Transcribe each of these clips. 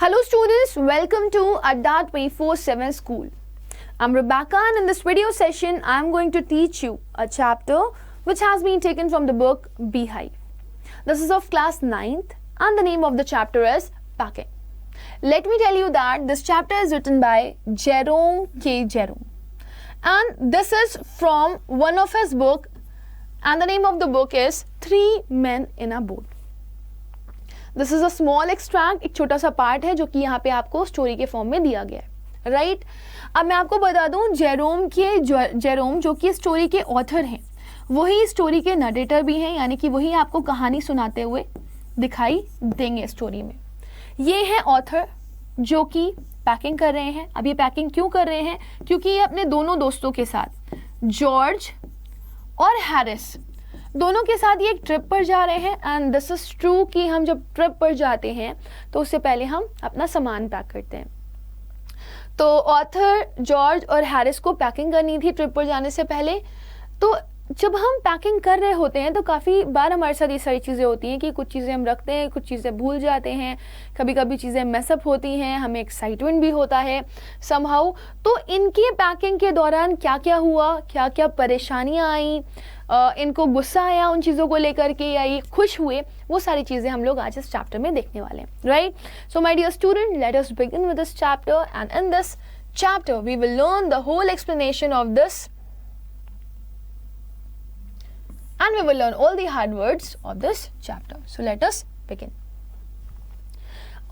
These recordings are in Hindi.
Hello students, welcome to Adda 24/7 School. I'm Rebecca and in this video session I'm going to teach you a chapter which has been taken from the book Beehive. This is of class 9th and the name of the chapter is Packing. Let me tell you that this chapter is written by Jerome K. Jerome and this is from one of his book and the name of the book is Three Men in a Boat. This is a small extract, एक छोटा सा पार्ट है जो कि यहाँ पे आपको स्टोरी के फॉर्म में दिया गया है, राइट। अब मैं आपको बता दूं जेरोम जो कि स्टोरी के ऑथर हैं, वही स्टोरी के नरेटर भी हैं, यानी कि वही आपको कहानी सुनाते हुए दिखाई देंगे स्टोरी में। ये है ऑथर जो कि पैकिंग कर रहे हैं। अब ये पैकिंग क्यों कर रहे हैं? क्योंकि ये अपने दोनों दोस्तों के साथ, जॉर्ज और हैरिस, दोनों के साथ ये एक ट्रिप पर जा रहे हैं। एंड दिस इज ट्रू कि हम जब ट्रिप पर जाते हैं तो उससे पहले हम अपना सामान पैक करते हैं। तो ऑथर, जॉर्ज और हैरिस को पैकिंग करनी थी ट्रिप पर जाने से पहले। तो जब हम पैकिंग कर रहे होते हैं तो काफ़ी बार हमारे साथ ये सारी चीज़ें होती हैं कि कुछ चीज़ें हम रखते हैं, कुछ चीज़ें भूल जाते हैं, कभी कभी चीज़ें मैसअप होती हैं, हमें एक्साइटमेंट भी होता है समहाउ। तो इनकी पैकिंग के दौरान क्या क्या हुआ, क्या क्या परेशानियाँ आई, इनको गुस्सा आया उन चीज़ों को लेकर के या ये खुश हुए, वो सारी चीज़ें हम लोग आज इस चैप्टर में देखने वाले हैं, right. So my dear student, let us begin with this chapter and in this chapter we will learn the whole explanation of this and we will learn all the hard words of this chapter. So let us begin.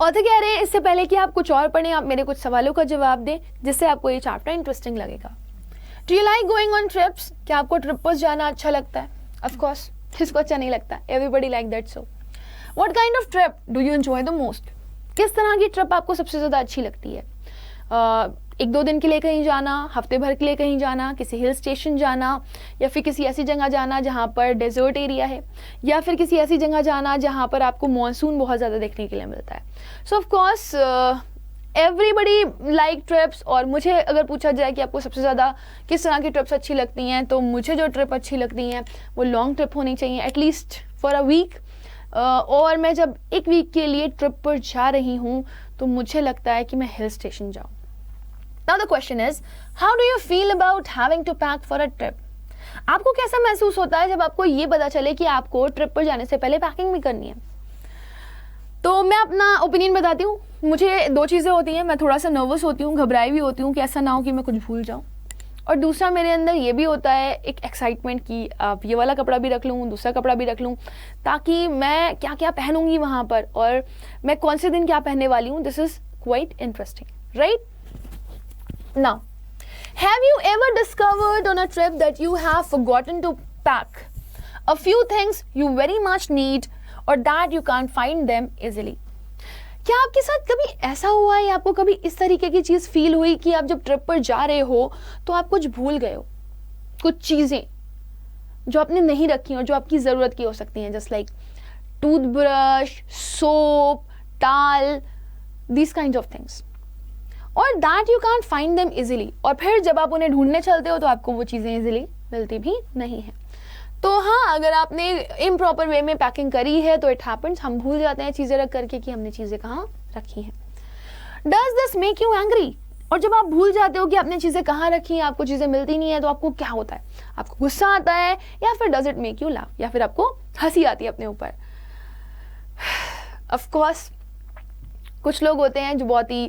Author कह रहे हैं इससे पहले कि आप कुछ और पढ़ें, आप मेरे कुछ सवालों का जवाब दें जिससे आपको ये चैप्टर इंटरेस्टिंग लगेगा। Do you like going on trips? क्या आपको ट्रिप पर जाना अच्छा लगता है? ऑफ कोर्स, किसको अच्छा नहीं लगता? Everybody like that. So what kind of trip do you enjoy the most? किस तरह की ट्रिप आपको सबसे ज़्यादा अच्छी लगती है? एक दो दिन के लिए कहीं जाना, हफ्ते भर के लिए कहीं जाना, किसी हिल स्टेशन जाना, या फिर किसी ऐसी जगह जाना जहाँ पर डेजर्ट एरिया है, या फिर किसी ऐसी जगह जाना जहाँ पर आपको मॉनसून बहुत ज़्यादा देखने के लिए मिलता है। सो of course everybody like trips. और मुझे अगर पूछा जाए कि आपको सबसे ज़्यादा किस तरह की ट्रिप्स अच्छी लगती हैं, तो मुझे जो ट्रिप अच्छी लगती हैं वो लॉन्ग ट्रिप होनी चाहिए, एटलीस्ट फॉर अ वीक। और मैं जब एक वीक के लिए ट्रिप पर जा रही हूँ तो मुझे लगता है कि मैं हिल स्टेशन जाऊँ। Now the question is, how do you feel about having to pack for a trip? आपको कैसा महसूस होता है जब आपको ये पता चले कि आपको ट्रिप पर जाने से पहले पैकिंग भी करनी है? तो मैं अपना ओपिनियन बताती हूँ। मुझे दो चीज़ें होती हैं, मैं थोड़ा सा नर्वस होती हूँ, घबराई भी होती हूँ कि ऐसा ना हो कि मैं कुछ भूल जाऊँ, और दूसरा मेरे अंदर ये भी होता है एक एक्साइटमेंट कि आप ये वाला कपड़ा भी रख लूँ, दूसरा कपड़ा भी रख लूँ, ताकि मैं क्या क्या पहनूंगी वहाँ पर और मैं कौन से दिन क्या पहनने वाली हूँ। This is quite interesting, right. Now, have you ever discovered on a trip that you have forgotten to pack a few things you very much need or that you can't find them easily? क्या आपके साथ कभी ऐसा हुआ है या आपको कभी इस तरीके की चीज़ फील हुई कि आप जब ट्रिप पर जा रहे हो तो आप कुछ भूल गए हो, कुछ चीज़ें जो आपने नहीं रखी और जो आपकी ज़रूरत की हो सकती हैं, जस्ट लाइक टूथब्रश, सोप, टाल, दीज काइंड ऑफ थिंग्स, और that you can't find them easily. और फिर जब आप उन्हें ढूंढने चलते हो तो आपको वो चीज़ें इजीली मिलती भी नहीं हैं। तो हाँ, अगर आपने इम्प्रॉपर वे में पैकिंग करी है तो इट हैपेंस, हम भूल जाते हैं चीज़ें रख करके कि हमने चीज़ें कहाँ रखी हैं। Does this make you angry? और जब आप भूल जाते हो कि आपने चीज़ें कहाँ रखी हैं, आपको चीज़ें मिलती नहीं है, तो आपको क्या होता है? आपको गुस्सा आता है या फिर does it make you laugh, या फिर आपको हंसी आती है अपने ऊपर? ऑफकोर्स कुछ लोग होते हैं जो बहुत ही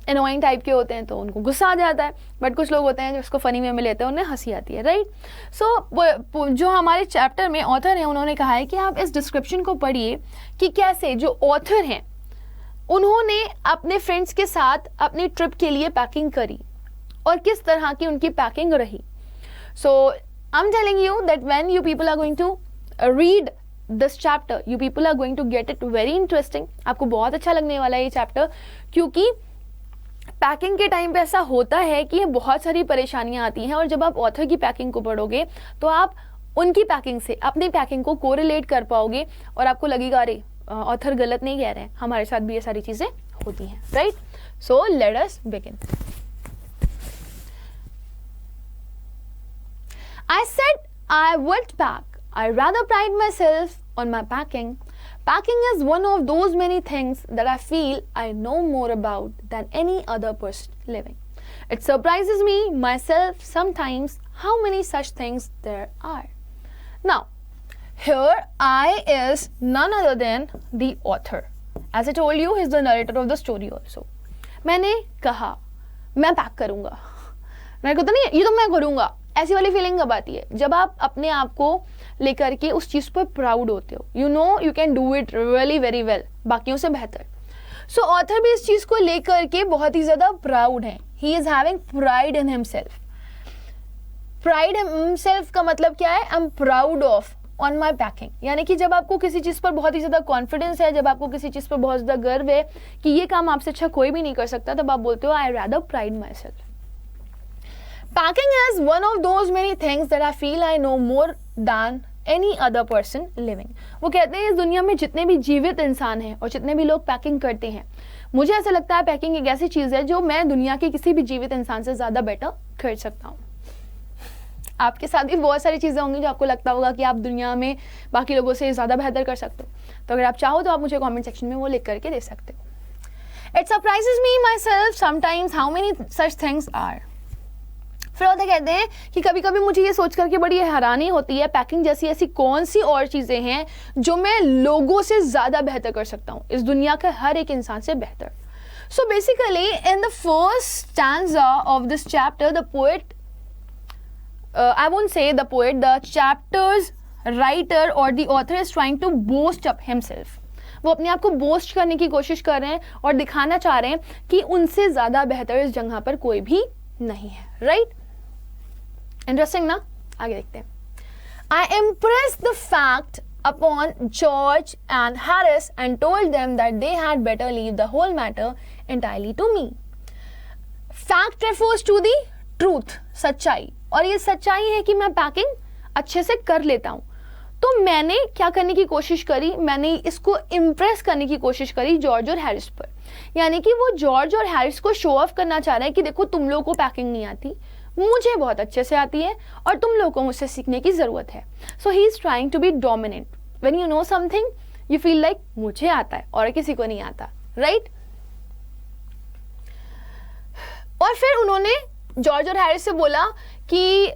एनोइंग टाइप के होते हैं तो उनको गुस्सा आ जाता है, बट कुछ लोग होते हैं जो उसको फनी वे में लेते हैं, उन्हें हंसी आती है, राइट। सो जो हमारे चैप्टर में ऑथर हैं उन्होंने कहा है कि आप इस डिस्क्रिप्शन को पढ़िए कि कैसे जो ऑथर हैं उन्होंने अपने फ्रेंड्स के साथ अपनी ट्रिप के लिए पैकिंग करी और किस तरह की उनकी पैकिंग रही। So I am telling you that when you people are going to read this chapter, you people are going to get it very interesting. आपको बहुत अच्छा लगने वाला है ये चैप्टर, क्योंकि पैकिंग के टाइम पे ऐसा होता है कि बहुत सारी परेशानियां आती हैं, और जब आप ऑथर की पैकिंग को पढ़ोगे तो आप उनकी पैकिंग से अपनी पैकिंग को कोरिलेट कर पाओगे और आपको लगेगा अरे ऑथर गलत नहीं कह रहे हैं, हमारे साथ भी ये सारी चीज़ें होती हैं, right. So let us begin. I said I would pack. I rather pride myself on my packing, Packing is one of those many things that I feel I know more about than any other person living. It surprises me myself sometimes how many such things there are. Now, here I is none other than the author. As I told you, he is the narrator of the story also. मैंने कहा मैं पैक करूँगा, मेरे को तो नहीं, ये तो मैं करूँगा, ऐसी वाली फीलिंग कब आती है? जब आप अपने आप को लेकर के उस चीज़ पर प्राउड होते हो, you know you can do it really very well, बाकियों से बेहतर. सो ऑथर भी इस चीज़ को लेकर के बहुत ही ज़्यादा प्राउड है. He is having pride in himself. Pride himself का मतलब क्या है? I am proud of on my packing. यानी कि जब आपको किसी चीज़ पर बहुत ही ज़्यादा कॉन्फिडेंस है, जब आपको किसी चीज़ पर बहुत ज़्यादा गर्व है कि ये काम आपसे अच्छा कोई भी नहीं कर सकता, तब आप बोलते हो आई rather pride my self. Packing is one of those many things that I feel I know more than any other person living. वो कहते हैं इस दुनिया में जितने भी जीवित इंसान हैं और जितने भी लोग पैकिंग करते हैं, मुझे ऐसा लगता है पैकिंग एक ऐसी चीज़ है जो मैं दुनिया के किसी भी जीवित इंसान से ज़्यादा बेटर कर सकता हूँ. आपके साथ भी बहुत सारी चीज़ें होंगी जो आपको लगता होगा कि आप दुनिया में बाकी लोगों से ज़्यादा बेहतर कर सकते हो. तो अगर आप चाहो तो आप मुझे कमेंट सेक्शन में वो लिख करके दे सकते हो. It surprises me myself sometimes how many such things are. फिर ऑथर कहते हैं कि कभी कभी मुझे ये सोच करके बड़ी हैरानी होती है पैकिंग जैसी ऐसी कौन सी और चीज़ें हैं जो मैं लोगों से ज़्यादा बेहतर कर सकता हूँ, इस दुनिया के हर एक इंसान से बेहतर. So basically in the first stanza of this chapter the poet, I won't say the poet, the chapter's writer और the author is trying to boast up himself. वो अपने आप को बोस्ट करने की कोशिश कर रहे हैं और दिखाना चाह रहे हैं कि उनसे ज़्यादा बेहतर इस जगह पर कोई भी नहीं है. राइट, इंटरेस्टिंग ना? आगे देखते हैं. I impressed the fact upon George and Harris and told them that they had better leave the whole matter entirely to me. Fact refers to the truth, सच्चाई, और ये सच्चाई है कि मैं पैकिंग अच्छे से कर लेता हूँ. तो मैंने क्या करने की कोशिश करी? मैंने इसको इम्प्रेस करने की कोशिश करी जॉर्ज और हैरिस पर. यानी कि वो जॉर्ज और हैरिस को शो ऑफ करना चाह रहे हैं कि देखो तुम लोगों को पैकिंग नहीं आती, मुझे बहुत अच्छे से आती है और तुम लोगों को मुझसे सीखने की ज़रूरत है. So he is trying to be dominant. When you know something you feel like मुझे आता है और किसी को नहीं आता. राइट. और फिर उन्होंने जॉर्ज और हैरिस से बोला कि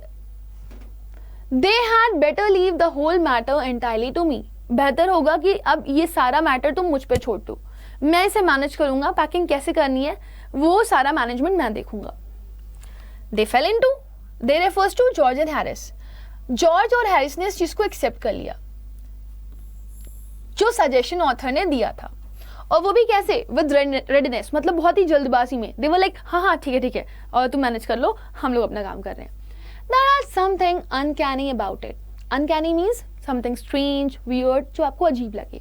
they had better leave the whole matter entirely to me. बेहतर होगा कि अब ये सारा मैटर तुम मुझ पे छोड़ दो, मैं इसे मैनेज करूंगा, पैकिंग कैसे करनी है वो सारा मैनेजमेंट मैं देखूंगा. They fell into, they refers to George and Harris. George और हैरिस ने इस चीज को एक्सेप्ट कर लिया जो सजेशन ऑथर ने दिया था, और वो भी कैसे? विद रेडीनेस, मतलब बहुत ही जल्दबाजी में. दे वर लाइक हाँ ठीक है और तुम मैनेज कर लो, हम लोग अपना काम कर रहे हैं. There is something uncanny about it. Uncanny means something strange, weird, जो आपको अजीब लगे.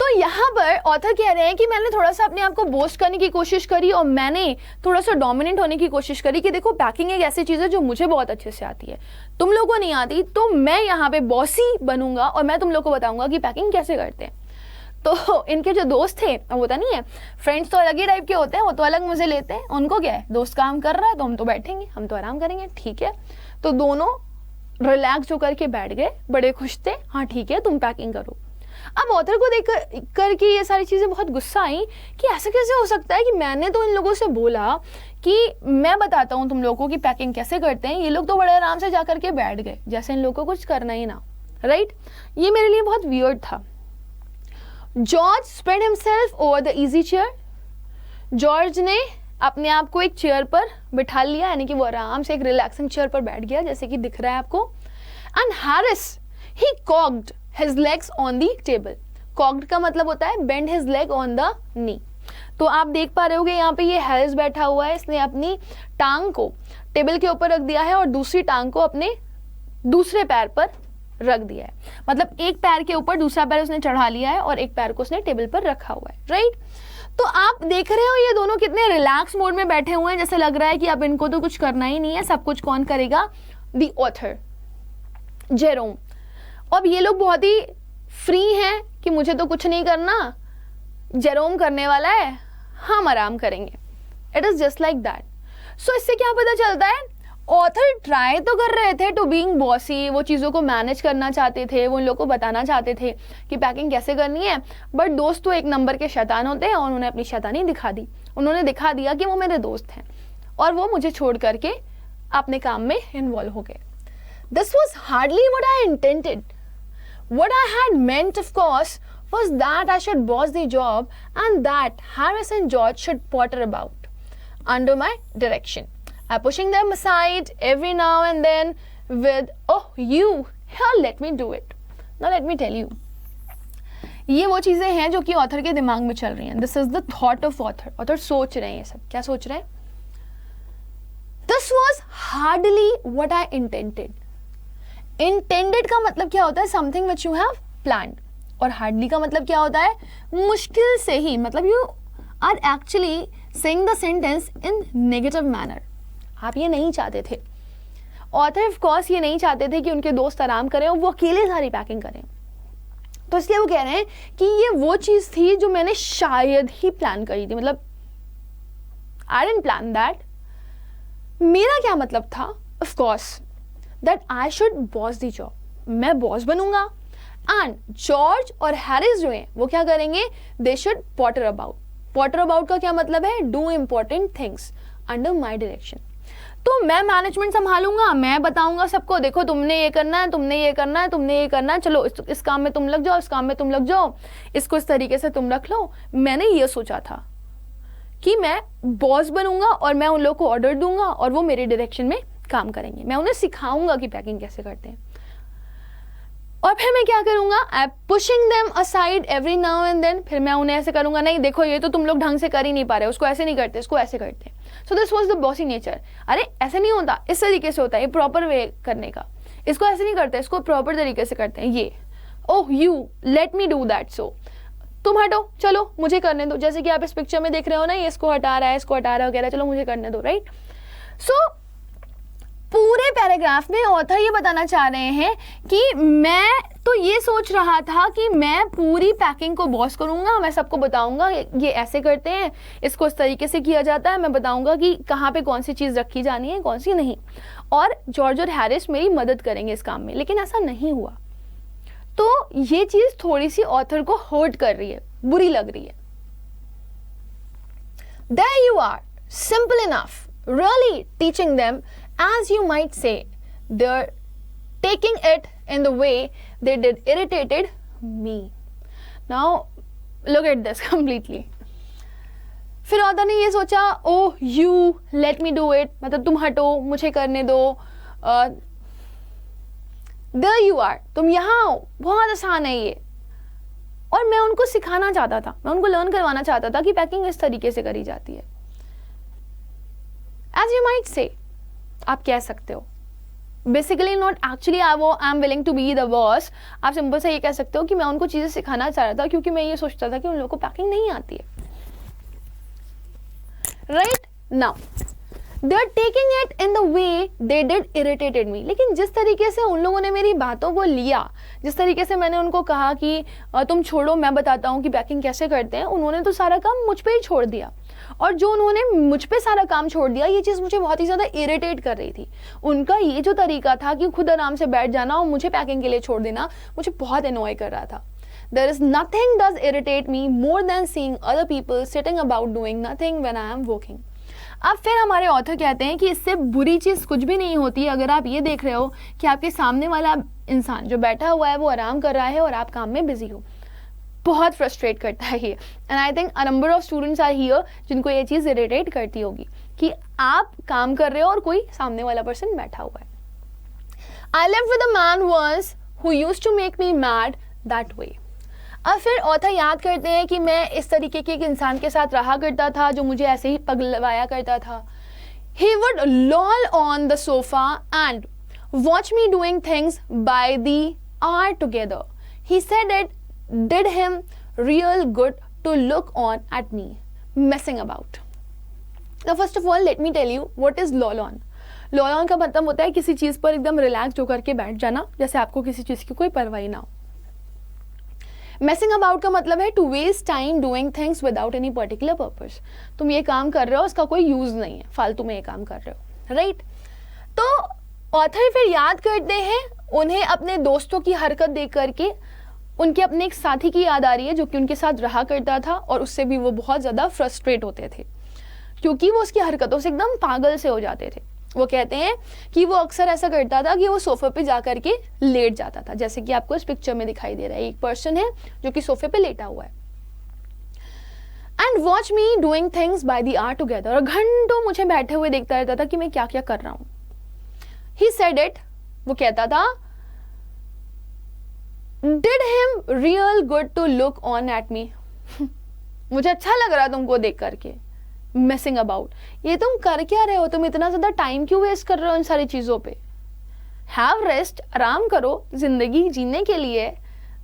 तो यहाँ पर ऑथर कह रहे हैं कि मैंने थोड़ा सा अपने आप को बोस्ट करने की कोशिश करी और मैंने थोड़ा सा डोमिनेंट होने की कोशिश करी कि देखो पैकिंग एक ऐसी चीज़ है जो मुझे बहुत अच्छे से आती है, तुम लोगों को नहीं आती, तो मैं यहाँ पे बॉसी बनूंगा और मैं तुम लोग को बताऊंगा कि पैकिंग कैसे करते हैं. तो इनके जो दोस्त थे, अब होता नहीं है, फ्रेंड्स तो अलग ही टाइप के होते हैं, वो तो अलग मजे लेते हैं. उनको क्या है, दोस्त काम कर रहा है तो हम तो बैठेंगे, हम तो आराम करेंगे. ठीक है, तो दोनों रिलैक्स होकर के बैठ गए, बड़े खुश थे. हाँ ठीक है, तुम पैकिंग करो. अब ऑथर को देख करके ये सारी चीज़ें बहुत गुस्सा आई कि ऐसा कैसे हो सकता है कि मैंने तो इन लोगों से बोला कि मैं बताता हूँ तुम लोगों को कि पैकिंग कैसे करते हैं, ये लोग तो बड़े आराम से जा करके बैठ गए जैसे इन लोगों को कुछ करना ही ना. राइट, ये मेरे लिए बहुत वियर्ड था. George spread himself over the easy chair. George ने अपने आप को एक चेयर पर बिठा लिया, यानी कि वो आराम से एक रिलैक्सिंग चेयर पर बैठ गया जैसे कि दिख रहा है आपको. And Harris he cocked his legs on the table. Cocked का मतलब होता है bend his leg on the knee. तो आप देख पा रहे होगे यहाँ पे ये हैरिस बैठा हुआ है, इसने अपनी टांग को टेबल के ऊपर रख दिया है और दूसरी टांग को अपने दूसरे पैर पर रख दिया है. मतलब एक पैर के ऊपर दूसरा पैर उसने चढ़ा लिया है और एक पैर को उसने टेबल पर रखा हुआ है. राइट, तो आप देख रहे हो ये दोनों कितने रिलैक्स मोड में बैठे हुए हैं, जैसे लग रहा है कि अब इनको तो कुछ करना ही नहीं है, सब कुछ कौन करेगा? The author Jerome. अब ये लोग बहुत ही फ्री हैं कि मुझे तो कुछ नहीं करना, जेरोम करने वाला है, हम आराम करेंगे. It is just like that. So इससे क्या पता चलता है? ऑथर ट्राई तो कर रहे थे टू बीइंग बॉसी, वो चीज़ों को मैनेज करना चाहते थे, वो उन लोगों को बताना चाहते थे कि पैकिंग कैसे करनी है, बट दोस्त तो एक नंबर के शैतान होते हैं और उन्होंने अपनी शैतानी दिखा दी। उन्होंने दिखा दिया कि वो मेरे दोस्त हैं और वो मुझे छोड़ करके अपने काम में इन्वॉल्व हो गए। This was hardly what I intended. What I had meant, of course, was that I should boss the job and that Harris and George should potter about under my direction. I'm pushing them aside every now and then with, oh, you, here, let me do it. Now let me tell you. ये वो चीज़ें हैं जो कि ऑथर के दिमाग में चल रही हैं. This is the thought of author. Author सोच रहे हैं ये सब. क्या सोच रहे हैं? This was hardly what I intended. Intended का मतलब क्या होता है? Something which you have planned. और हार्डली का मतलब क्या होता है? मुश्किल से ही. मतलब you are actually saying the sentence in negative manner. आप ये नहीं चाहते थे. ऑथर ऑफ कोर्स ये नहीं चाहते थे कि उनके दोस्त आराम करें और वो अकेले सारी पैकिंग करें. तो इसलिए वो कह रहे हैं कि ये वो चीज़ थी जो मैंने शायद ही प्लान करी थी. मतलब आई डिडंट प्लान दैट. मेरा क्या मतलब था? Of course that I should boss the job. मैं बॉस बनूंगा एंड जॉर्ज और हैरिस जो हैं वो क्या करेंगे? They should Potter about. Potter about का क्या मतलब है? Do important things under my direction. तो मैं मैनेजमेंट संभालूंगा, मैं बताऊंगा सबको, देखो तुमने ये करना है, तुमने ये करना है, तुमने ये करना है, चलो इस काम में तुम लग जाओ, इस काम में तुम लग जाओ, इसको इस तरीके से तुम रख लो. मैंने ये सोचा था कि मैं बॉस बनूंगा और मैं उन लोगों को ऑर्डर दूंगा और वो मेरे डायरेक्शन में काम करेंगे. मैं उन्हें सिखाऊंगा कि पैकिंग कैसे करते हैं. और फिर मैं क्या करूंगा? I pushing them aside every now and then. फिर मैं उन्हें ऐसे करूंगा, नहीं देखो ये तो तुम लोग ढंग से कर ही नहीं पा रहे, उसको ऐसे नहीं करते, इसको ऐसे करते. So this was the bossy nature. अरे ऐसे नहीं होता, इस तरीके से होता है, ये प्रॉपर वे करने का. इसको ऐसे नहीं करते, इसको प्रॉपर तरीके से करते हैं. ये oh you let me do that. So तुम हटो, चलो मुझे करने दो. जैसे कि आप इस पिक्चर में देख रहे हो ना, ये इसको हटा रहा है, इसको हटा रहा है वगैरह, चलो मुझे करने दो. राइट. सो पूरे पैराग्राफ में ऑथर ये बताना चाह रहे हैं कि मैं तो ये सोच रहा था कि मैं पूरी पैकिंग को बॉस करूंगा, मैं सबको बताऊंगा ये ऐसे करते हैं, इसको इस तरीके से किया जाता है, मैं बताऊंगा कि कहाँ पे कौन सी चीज़ रखी जानी है, कौन सी नहीं, और जॉर्ज और हैरिस मेरी मदद करेंगे इस काम में. लेकिन ऐसा नहीं हुआ. तो ये चीज़ थोड़ी सी ऑथर को हर्ट कर रही है, बुरी लग रही है. There you are, simple enough, really teaching them. As you might say, they're taking it in the way they did irritated me. Now, look at this completely. फिर ऑथर ने ये सोचा, ओह you let me do it, मतलब तुम हटो, मुझे करने दो. There you are, तुम यहाँ आओ, बहुत आसान है ये. और मैं उनको सिखाना चाहता था, मैं उनको लर्न करवाना चाहता था कि पैकिंग इस तरीके से करी जाती है. As you might say, आप कह सकते हो. Basically not actually I am willing to be the boss. आप सिंपल से ये कह सकते हो कि मैं उनको चीज़ें सिखाना चाह रहा था क्योंकि मैं ये सोचता था कि उन लोगों को पैकिंग नहीं आती है. Right. Now they are taking it in the way they did irritated me. लेकिन जिस तरीके से उन लोगों ने मेरी बातों को लिया, जिस तरीके से मैंने उनको कहा कि तुम छोड़ो मैं बताता हूँ कि पैकिंग कैसे करते हैं, उन्होंने तो सारा काम मुझ पर ही छोड़ दिया. और जो उन्होंने मुझ पे सारा काम छोड़ दिया, ये चीज़ मुझे बहुत ही ज़्यादा इरिटेट कर रही थी. उनका ये जो तरीका था कि खुद आराम से बैठ जाना और मुझे पैकिंग के लिए छोड़ देना, मुझे बहुत एनॉय कर रहा था. There is nothing does irritate me more than seeing other people sitting about doing nothing when I am working. अब फिर हमारे ऑथर कहते हैं कि इससे बुरी चीज़ कुछ भी नहीं होती अगर आप ये देख रहे हो कि आपके सामने वाला इंसान जो बैठा हुआ है वो आराम कर रहा है और आप काम में बिजी हो. बहुत फ्रस्ट्रेट करता है ये. And I think a number of students are here जिनको ये चीज़ इरिटेट करती होगी कि आप काम कर रहे हो और कोई सामने वाला पर्सन बैठा हुआ है. I lived with a man once who used to make me mad that way. अब फिर ऑथर याद करते हैं कि मैं इस तरीके के एक इंसान के साथ रहा करता था जो मुझे ऐसे ही पगलवाया करता था. He would loll on the sofa and watch me doing things by the hour together. He said it did him real good to look on at me messing about. Now first of all let me tell you what is loll on. loll on का मतलब होता है किसी चीज़ पर एकदम रिलैक्स होकर के बैठ जाना, जैसे आपको किसी चीज़ की कोई परवाही ना हो. messing about का मतलब है to waste time doing things without any particular purpose. तुम ये काम कर रहे हो, उसका कोई यूज़ नहीं है, फालतू में ये काम कर रहे हो. राइट. तो ऑथर फिर याद करते हैं, उन्हें अपने दोस्तों की हरकत देख करके उनके अपने एक साथी की याद आ रही है जो कि उनके साथ रहा करता था, और उससे भी वो बहुत ज़्यादा फ्रस्ट्रेट होते थे क्योंकि वो उसकी हरकतों से एकदम पागल से हो जाते थे। वो कहते हैं कि वो अक्सर ऐसा करता था कि वो सोफे पे जा करके लेट जाता था, जैसे कि आपको इस पिक्चर में दिखाई दे रहा है, एक पर्सन है जो कि सोफे पे लेटा हुआ है। And watch me doing things by the hour together, और घंटों मुझे बैठे हुए देखता रहता था कि मैं क्या क्या कर रहा हूँ। ही सेड इट, वो कहता था, did him real good to look on at me, मुझे अच्छा लग रहा तुमको देख करके, मिसिंग अबाउट, ये तुम कर क्या रहे हो, तुम इतना ज्यादा टाइम क्यों वेस्ट कर रहे हो इन सारी चीजों पे। हैव रेस्ट, आराम करो, जिंदगी जीने के लिए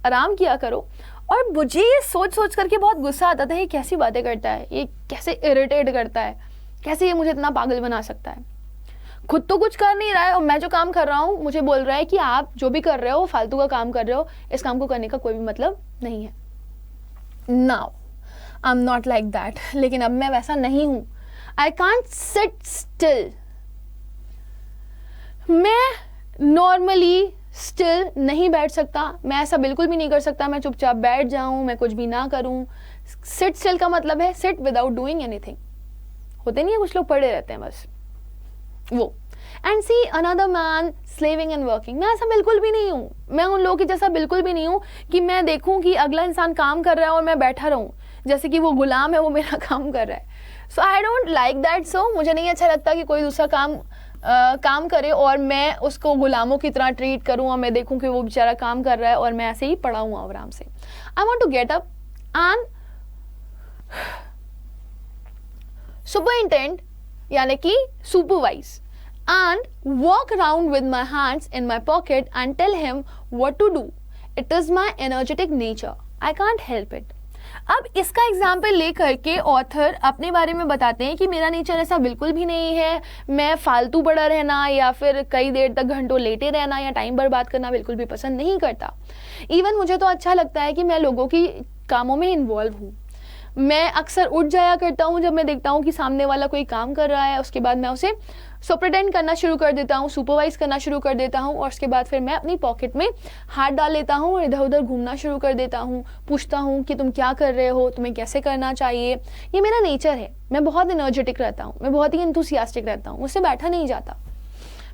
आराम किया करो। और मुझे ये सोच सोच करके बहुत गुस्सा आता था, ये कैसी बातें करता है, ये कैसे इरिटेट करता है, कैसे ये मुझे इतना पागल बना सकता है। खुद तो कुछ कर नहीं रहा है और मैं जो काम कर रहा हूँ मुझे बोल रहा है कि आप जो भी कर रहे हो वो फालतू का काम कर रहे हो, इस काम को करने का कोई भी मतलब नहीं है। Now I am not like that, लेकिन अब मैं वैसा नहीं हूं। आई कांट सिट स्टिल, मैं नॉर्मली स्टिल नहीं बैठ सकता, मैं ऐसा बिल्कुल भी नहीं कर सकता, मैं चुपचाप बैठ जाऊं, मैं कुछ भी ना करूं। सिट स्टिल का मतलब है सिट विदाउट डूइंग एनीथिंग, होते नहीं है कुछ लोग पड़े रहते हैं बस, वो। And see another man slaving and working, मैं ऐसा बिल्कुल भी नहीं हूँ, मैं उन लोगों की जैसा बिल्कुल भी नहीं हूँ कि मैं देखूं कि अगला इंसान काम कर रहा है और मैं बैठा रहूं, जैसे कि वो गुलाम है, वो मेरा काम कर रहा है। सो आई डोंट लाइक दैट। सो मुझे नहीं अच्छा लगता कि कोई दूसरा काम करे और मैं उसको गुलामों की तरह ट्रीट करूं और मैं देखूं कि वो बेचारा काम कर रहा है और मैं ऐसे ही पड़ा हूं आराम से। I want to get up and superintend, यानी कि supervise, and walk around with my hands in my pocket and tell him what to do. It is my energetic nature. I can't help it. अब इसका एग्जाम्पल ले करके ऑथर अपने बारे में बताते हैं कि मेरा नेचर ऐसा बिल्कुल भी नहीं है, मैं फालतू पड़ा रहना या फिर कई देर तक घंटों लेटे रहना या टाइम बर्बाद करना बिल्कुल भी पसंद नहीं करता। इवन मुझे तो अच्छा लगता है कि मैं लोगों की कामों में इन्वॉल्व हूँ। मैं अक्सर उठ जाया करता हूँ जब मैं देखता हूँ कि सामने वाला कोई काम कर रहा है, उसके बाद मैं उसे सुपरटेंड करना शुरू कर देता हूँ, सुपरवाइज करना शुरू कर देता हूँ, और उसके बाद फिर मैं अपनी पॉकेट में हाथ डाल लेता हूँ और इधर उधर घूमना शुरू कर देता हूँ, पूछता हूँ कि तुम क्या कर रहे हो, तुम्हें कैसे करना चाहिए। ये मेरा नेचर है, मैं बहुत एनर्जेटिक रहता हूँ, मैं बहुत ही एंथुसियास्टिक रहता हूँ, मुझसे बैठा नहीं जाता,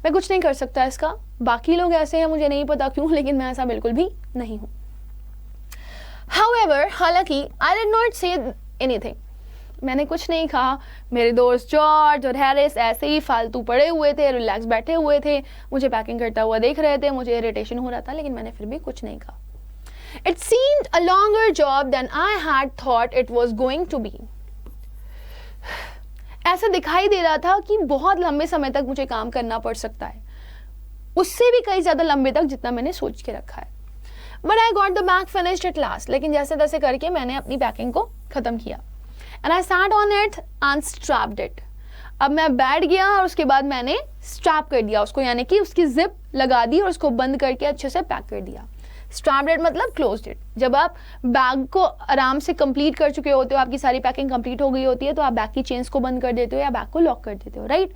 मैं कुछ नहीं कर सकता इसका। बाकी लोग ऐसे हैं, मुझे नहीं पता क्यों, लेकिन मैं ऐसा बिल्कुल भी नहीं हूँ। However, हालांकि I did not say anything, मैंने कुछ नहीं कहा। मेरे दोस्त जॉर्ज और हैरिस ऐसे ही फालतू पड़े हुए थे, रिलैक्स बैठे हुए थे, मुझे पैकिंग करता हुआ देख रहे थे, मुझे इरिटेशन हो रहा था, लेकिन मैंने फिर भी कुछ नहीं कहा। It seemed a longer job than I had thought it was going to be. ऐसा दिखाई दे रहा था कि बहुत लंबे समय तक मुझे काम करना पड़ सकता है, उससे भी कई ज्यादा लंबे तक जितना मैंने सोच के रखा है। But I got the bag finished at last. लेकिन जैसे तैसे करके मैंने अपनी पैकिंग को खत्म किया। And I sat on it and strapped it. अब मैं बैठ गया और उसके बाद मैंने स्ट्रैप कर दिया उसको, यानी कि उसकी जिप लगा दी और उसको बंद करके अच्छे से पैक कर दिया। Strapped it मतलब closed it। जब आप बैग को आराम से कंप्लीट कर चुके होते हो, आपकी सारी पैकिंग कंप्लीट हो गई होती है, तो आप बैग की चेन्स को बंद कर देते हो या बैग को लॉक कर देते हो, राइट।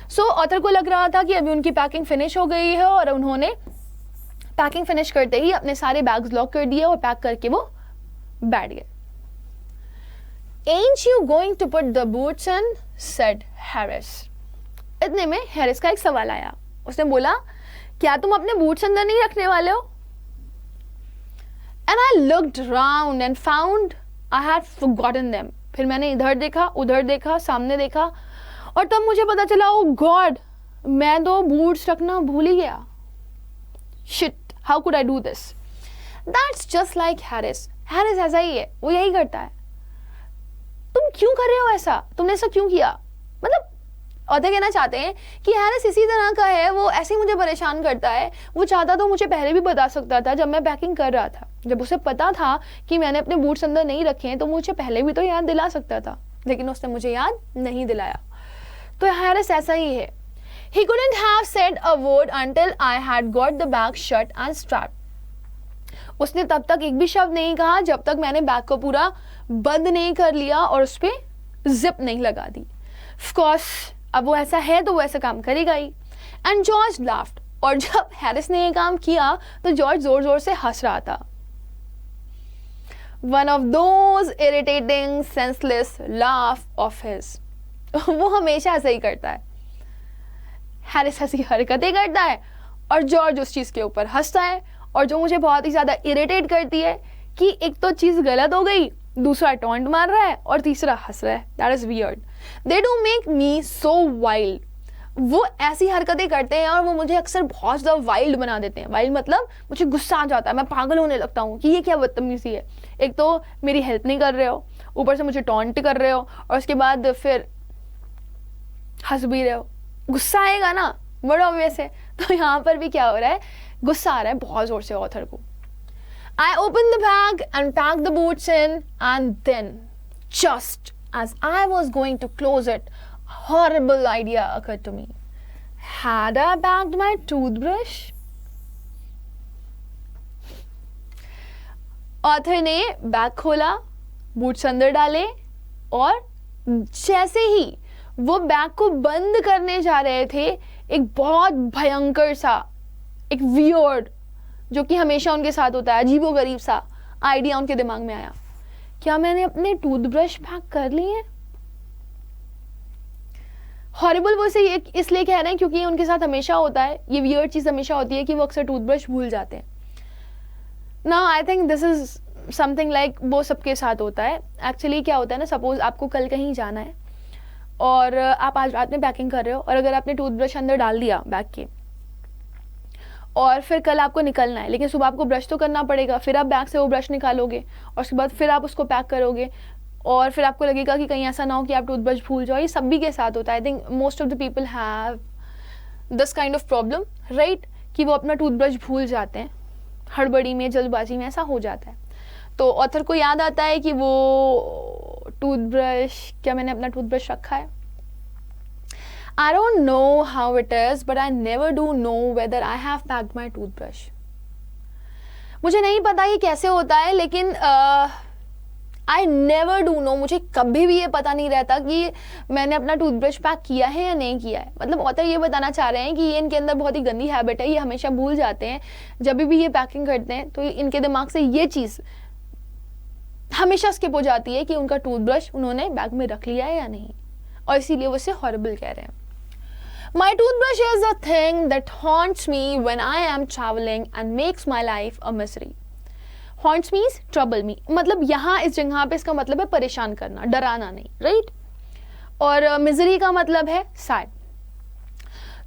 सो ऑथर को लग रहा था कि अभी उनकी पैकिंग फिनिश हो गई है और उन्होंने पैकिंग फिनिश करते ही अपने सारे बैग्स लॉक कर दिए और पैक करके वो बैठ गए। Ain't you going to put the boots in? said Harris. इतने में हैरिस का एक सवाल आया। उसने बोला, क्या तुम अपने बूट्स अंदर नहीं रखने वाले हो? And I looked round and found I had forgotten them. फिर मैंने इधर देखा, उधर देखा, सामने देखा, और तब मुझे पता चला, ओ गॉड, मैं तो बूट्स रखना भूल ही गया। Shit, how could I do this? That's just like Harris. Harris ऐसा ही है, वो यही करता है। तुम क्यों कर रहे हो ऐसा, तुमने ऐसा क्यों किया? मतलब ऑथर कहना चाहते हैं कि हैरिस इसी तरह का है, वो ऐसे ही मुझे परेशान करता है। वो चाहता तो मुझे पहले भी बता सकता था जब मैं पैकिंग कर रहा था, जब उसे पता था कि मैंने अपने बूट्स अंदर नहीं रखे हैं, तो मुझे पहले भी तो याद दिला सकता था, लेकिन उसने मुझे याद नहीं दिलाया। तो हैरिस ऐसा ही है। He couldn't have said a word until I had got the bag shut and strapped. उसने तब तक एक भी शब्द नहीं कहा जब तक मैंने बैग को पूरा बंद नहीं कर लिया और उस पर जिप नहीं लगा दी। Of course, अब वो ऐसा है तो वो ऐसा काम करेगा ही। एंड जॉर्ज लाफ्ड, और जब हैरिस ने ये काम किया तो जॉर्ज जोर जोर से हंस रहा था. One of those irritating senseless laugh of his. वो हमेशा ऐसा ही करता है. हैरिस ऐसी हरकतें करता है और जॉर्ज उस चीज के ऊपर हंसता है, और जो मुझे बहुत ही ज्यादा इरिटेट करती है कि एक तो चीज गलत हो गई, दूसरा टॉन्ट मार रहा है और तीसरा हंस रहा है. That is weird. They do make me so wild. वो ऐसी हरकतें करते हैं और वो मुझे अक्सर बहुत ज़्यादा वाइल्ड बना देते हैं. वाइल्ड मतलब मुझे गुस्सा आ जाता है, मैं पागल होने लगता हूँ कि ये क्या बदतमीजी है. एक तो मेरी हेल्प नहीं कर रहे हो, ऊपर से मुझे टॉन्ट कर रहे हो, और उसके बाद फिर हंस भी रहे हो. गुस्सा आएगा ना, बड़ा ऑब्वियस है. तो यहाँ पर भी क्या हो रहा है, गुस्सा आ रहा है बहुत जोर से ऑथर को. I opened the bag and packed the boots in, and then, just as I was going to close it, a horrible idea occurred to me. Had I packed my toothbrush? Author ने बैग खोला, बूट्स अंदर डाले, और जैसे ही वो बैग को बंद करने जा रहे थे, एक बहुत भयंकर सा, एक वियर्ड, जो कि हमेशा उनके साथ होता है, अजीबोगरीब सा आइडिया उनके दिमाग में आया. क्या मैंने अपने टूथब्रश पैक कर लिए? हॉरिबल वो से इसलिए कह रहे हैं क्योंकि ये उनके साथ हमेशा होता है. ये वियर्ड चीज हमेशा होती है कि वो अक्सर टूथब्रश भूल जाते हैं. Now I think this is something like वो सबके साथ होता है. एक्चुअली क्या होता है ना, सपोज आपको कल कहीं जाना है और आप आज रात में पैकिंग कर रहे हो, और अगर आपने टूथब्रश अंदर डाल दिया बैग के, और फिर कल आपको निकलना है, लेकिन सुबह आपको ब्रश तो करना पड़ेगा, फिर आप बैग से वो ब्रश निकालोगे और उसके बाद फिर आप उसको पैक करोगे, और फिर आपको लगेगा कि कहीं ऐसा ना हो कि आप टूथब्रश भूल जाओ. ये सभी के साथ होता है. I think most of the people have this kind of problem, right, कि वो अपना टूथब्रश भूल जाते हैं, हड़बड़ी में, जल्दबाजी में ऐसा हो जाता है. तो ऑथर को याद आता है कि वो टूथब्रश, क्या मैंने अपना टूथब्रश रखा है? I don't know how it is, but I never do know whether I have packed my toothbrush. मुझे नहीं पता ये कैसे होता है, लेकिन I never do know, मुझे कभी भी ये पता नहीं रहता कि मैंने अपना टूथब्रश पैक किया है या नहीं किया है. मतलब ऑथर ये बताना चाह रहे हैं कि ये इनके अंदर बहुत ही गंदी हैबिट है, ये हमेशा भूल जाते हैं. जब भी ये पैकिंग करते हैं तो इनके दिमाग से ये चीज़ हमेशा स्किप हो जाती है कि उनका टूथब्रश उन्होंने बैग में रख लिया है या नहीं, और इसीलिए वो इसे हॉरिबल कह रहे हैं. My toothbrush is a thing that haunts me when I am traveling and makes my life a misery. Haunts means trouble me. मतलब यहाँ इस जगह पे इसका मतलब है परेशान करना, डराना नहीं, right? और misery का मतलब है sad.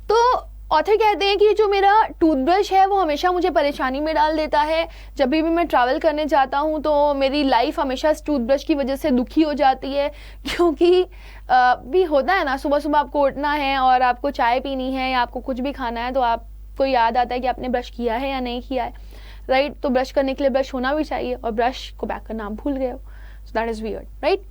तो ऑथर कहते हैं कि जो मेरा टूथब्रश है वो हमेशा मुझे परेशानी में डाल देता है. जब भी मैं ट्रैवल करने जाता हूँ तो मेरी लाइफ हमेशा इस टूथब्रश की वजह से दुखी हो जाती है, क्योंकि भी होता है ना, सुबह सुबह आपको उठना है और आपको चाय पीनी है या आपको कुछ भी खाना है, तो आपको याद आता है कि आपने ब्रश किया है या नहीं किया है, राइट? तो ब्रश करने के लिए ब्रश होना भी चाहिए, और ब्रश को बैक करना आप भूल गए हो. So that is weird, right?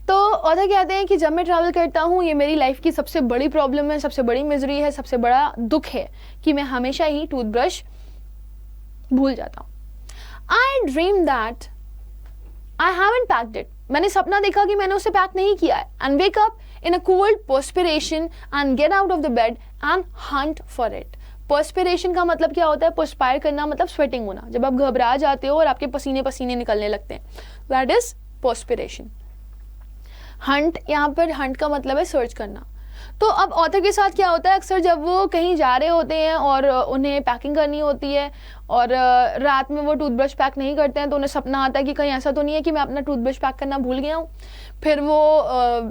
तो ऑथर कहते हैं कि जब मैं ट्रैवल करता हूँ, ये मेरी लाइफ की सबसे बड़ी प्रॉब्लम है, सबसे बड़ी मिजरी है, सबसे बड़ा दुख है कि मैं हमेशा ही टूथब्रश भूल जाता हूँ. आई dream that I haven't packed it. मैंने सपना देखा कि मैंने उसे पैक नहीं किया है. And wake up in a cold perspiration and get out of the bed and Hunt for it. Perspiration का मतलब क्या होता है? पर्सपायर करना मतलब स्वेटिंग होना, जब आप घबरा जाते हो और आपके पसीने पसीने निकलने लगते हैं, दैट इज पर्सपिरेशन. हंट, यहाँ पर हंट का मतलब है सर्च करना. तो अब ऑथर के साथ क्या होता है, अक्सर जब वो कहीं जा रहे होते हैं और उन्हें पैकिंग करनी होती है और रात में वो टूथब्रश पैक नहीं करते हैं, तो उन्हें सपना आता है कि कहीं ऐसा तो नहीं है कि मैं अपना टूथब्रश पैक करना भूल गया हूँ. फिर वो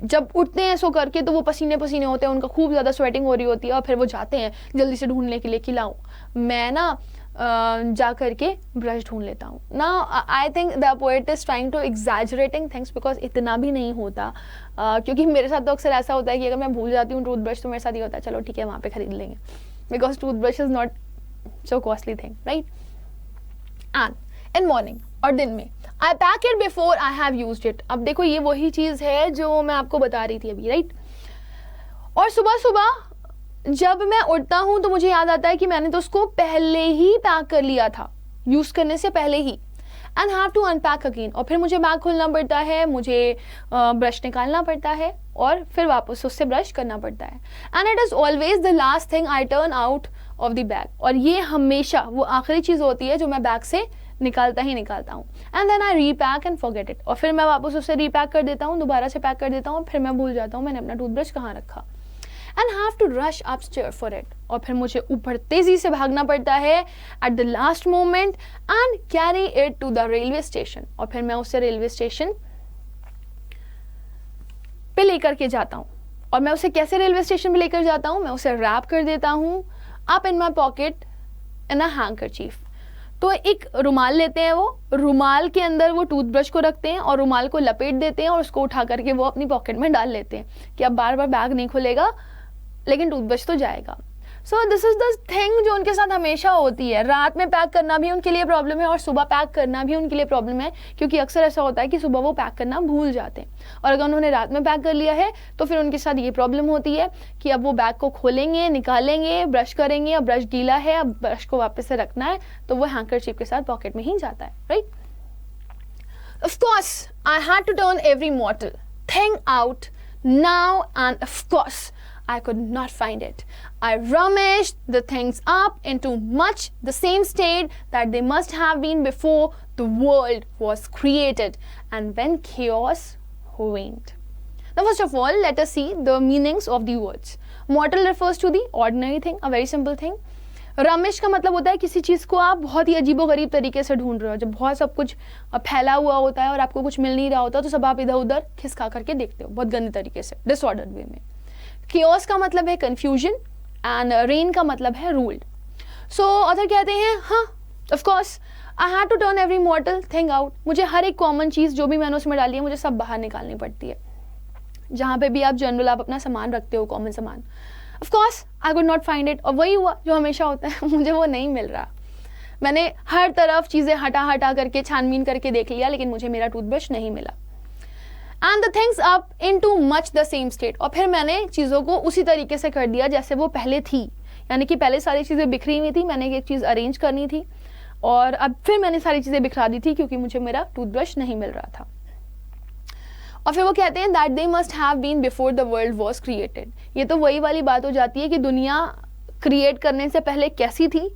जब उठते हैं सो करके तो वो पसीने पसीने होते हैं, उनका खूब ज़्यादा स्वेटिंग हो रही होती है, और फिर वो जाते हैं जल्दी से ढूंढने के लिए कि लाऊं मैं ना जा करके ब्रश ढूंढ लेता हूँ. ना I think the poet is trying to exaggerating things, because इतना भी नहीं होता. क्योंकि मेरे साथ तो अक्सर ऐसा होता है कि अगर मैं भूल जाती हूँ टूथब्रश, तो मेरे साथ ये होता है चलो ठीक है वहाँ पे खरीद लेंगे, because toothbrush is not so costly thing, right? And in morning, और दिन में, I pack it before I have used it. अब देखो ये वही चीज़ है जो मैं आपको बता रही थी अभी, राइट? और सुबह सुबह जब मैं उठता हूँ तो मुझे याद आता है कि मैंने तो उसको पहले ही पैक कर लिया था, यूज़ करने से पहले ही. And have to unpack again, और फिर मुझे बैग खोलना पड़ता है, मुझे ब्रश निकालना पड़ता है और फिर वापस उससे ब्रश करना पड़ता है. And it is always the last thing I turn out of the bag, और ये हमेशा वो आखिरी चीज़ होती है जो मैं बैग से निकालता हूँ. And then I repack and forget it, और फिर मैं वापस उसे रीपैक कर देता हूँ, दोबारा से पैक कर देता हूँ, फिर मैं भूल जाता हूँ मैंने अपना टूथब्रश कहाँ रखा. And have to rush upstair for it, और फिर मुझे ऊपर तेजी से भागना पड़ता है at the last moment and carry it to the railway station, और फिर मैं उसे रेलवे स्टेशन पे लेकर के जाता हूँ. और मैं उसे कैसे रेलवे स्टेशन पे लेकर जाता हूँ, मैं उसे रैप कर देता हूँ up in my pocket in a handkerchief. तो एक रुमाल लेते हैं, वो रुमाल के अंदर वो टूथब्रश को रखते हैं और रुमाल को लपेट देते हैं और उसको उठा करके वो अपनी पॉकेट में डाल लेते हैं कि अब बार बार बैग नहीं खुलेगा लेकिन टूथब्रश तो जाएगा. So this is the thing जो उनके साथ हमेशा होती है. रात में पैक करना भी उनके लिए प्रॉब्लम है और सुबह पैक करना भी उनके लिए प्रॉब्लम है, क्योंकि अक्सर ऐसा होता है कि सुबह वो पैक करना भूल जाते हैं, और अगर उन्होंने रात में पैक कर लिया है तो फिर उनके साथ ये प्रॉब्लम होती है कि अब वो बैग को खोलेंगे, निकालेंगे, ब्रश करेंगे, अब ब्रश गीला है, अब ब्रश को वापस से रखना है, तो वो हैंकरचीफ के साथ पॉकेट में ही जाता है, right. Of course, I had to turn every mortal thing out now, and of course, I could not find it. I rummaged the things up into much the same state that they must have been before the world was created and when chaos reigned. Now, first of all, let us see the meanings of the words. Mortal refers to the ordinary thing, a very simple thing. Ramesh का मतलब होता है किसी चीज़ को आप बहुत ही अजीबोगरीब तरीके से ढूंढ रहे हो. जब बहुत सब कुछ फैला हुआ होता है और आपको कुछ मिल नहीं रहा होता तो सब आप इधर उधर खिसका करके देखते हो बहुत गंदे तरीके से, डिसऑर्डर्ड वे में. Chaos का मतलब है confusion and reign का मतलब है ruled. So author कहते हैं हाँ, of course I had to turn every mortal thing out. मुझे हर एक कॉमन चीज़ जो भी मैंने उसमें डाली है मुझे सब बाहर निकालनी पड़ती है. जहाँ पे भी आप जनरल आप अपना सामान रखते हो, कॉमन सामान. Of course I could not find it. और वही हुआ जो हमेशा होता है, मुझे वो नहीं मिल रहा. मैंने हर तरफ चीज़ें हटा करके छानबीन करके देख लिया लेकिन मुझे मेरा टूथब्रश नहीं मिला. And the things up in too much the same state, और फिर मैंने चीज़ों को उसी तरीके से कर दिया जैसे वो पहले थी, यानी कि पहले सारी चीज़ें बिखरी हुई थी, मैंने एक चीज़ अरेंज करनी थी और अब फिर मैंने सारी चीज़ें बिखरा दी थी क्योंकि मुझे मेरा टूथब्रश नहीं मिल रहा था. और फिर वो कहते हैं that they must have been before the world was created. ये तो वही वाली बात हो जाती है कि दुनिया क्रिएट करने से पहले कैसी थी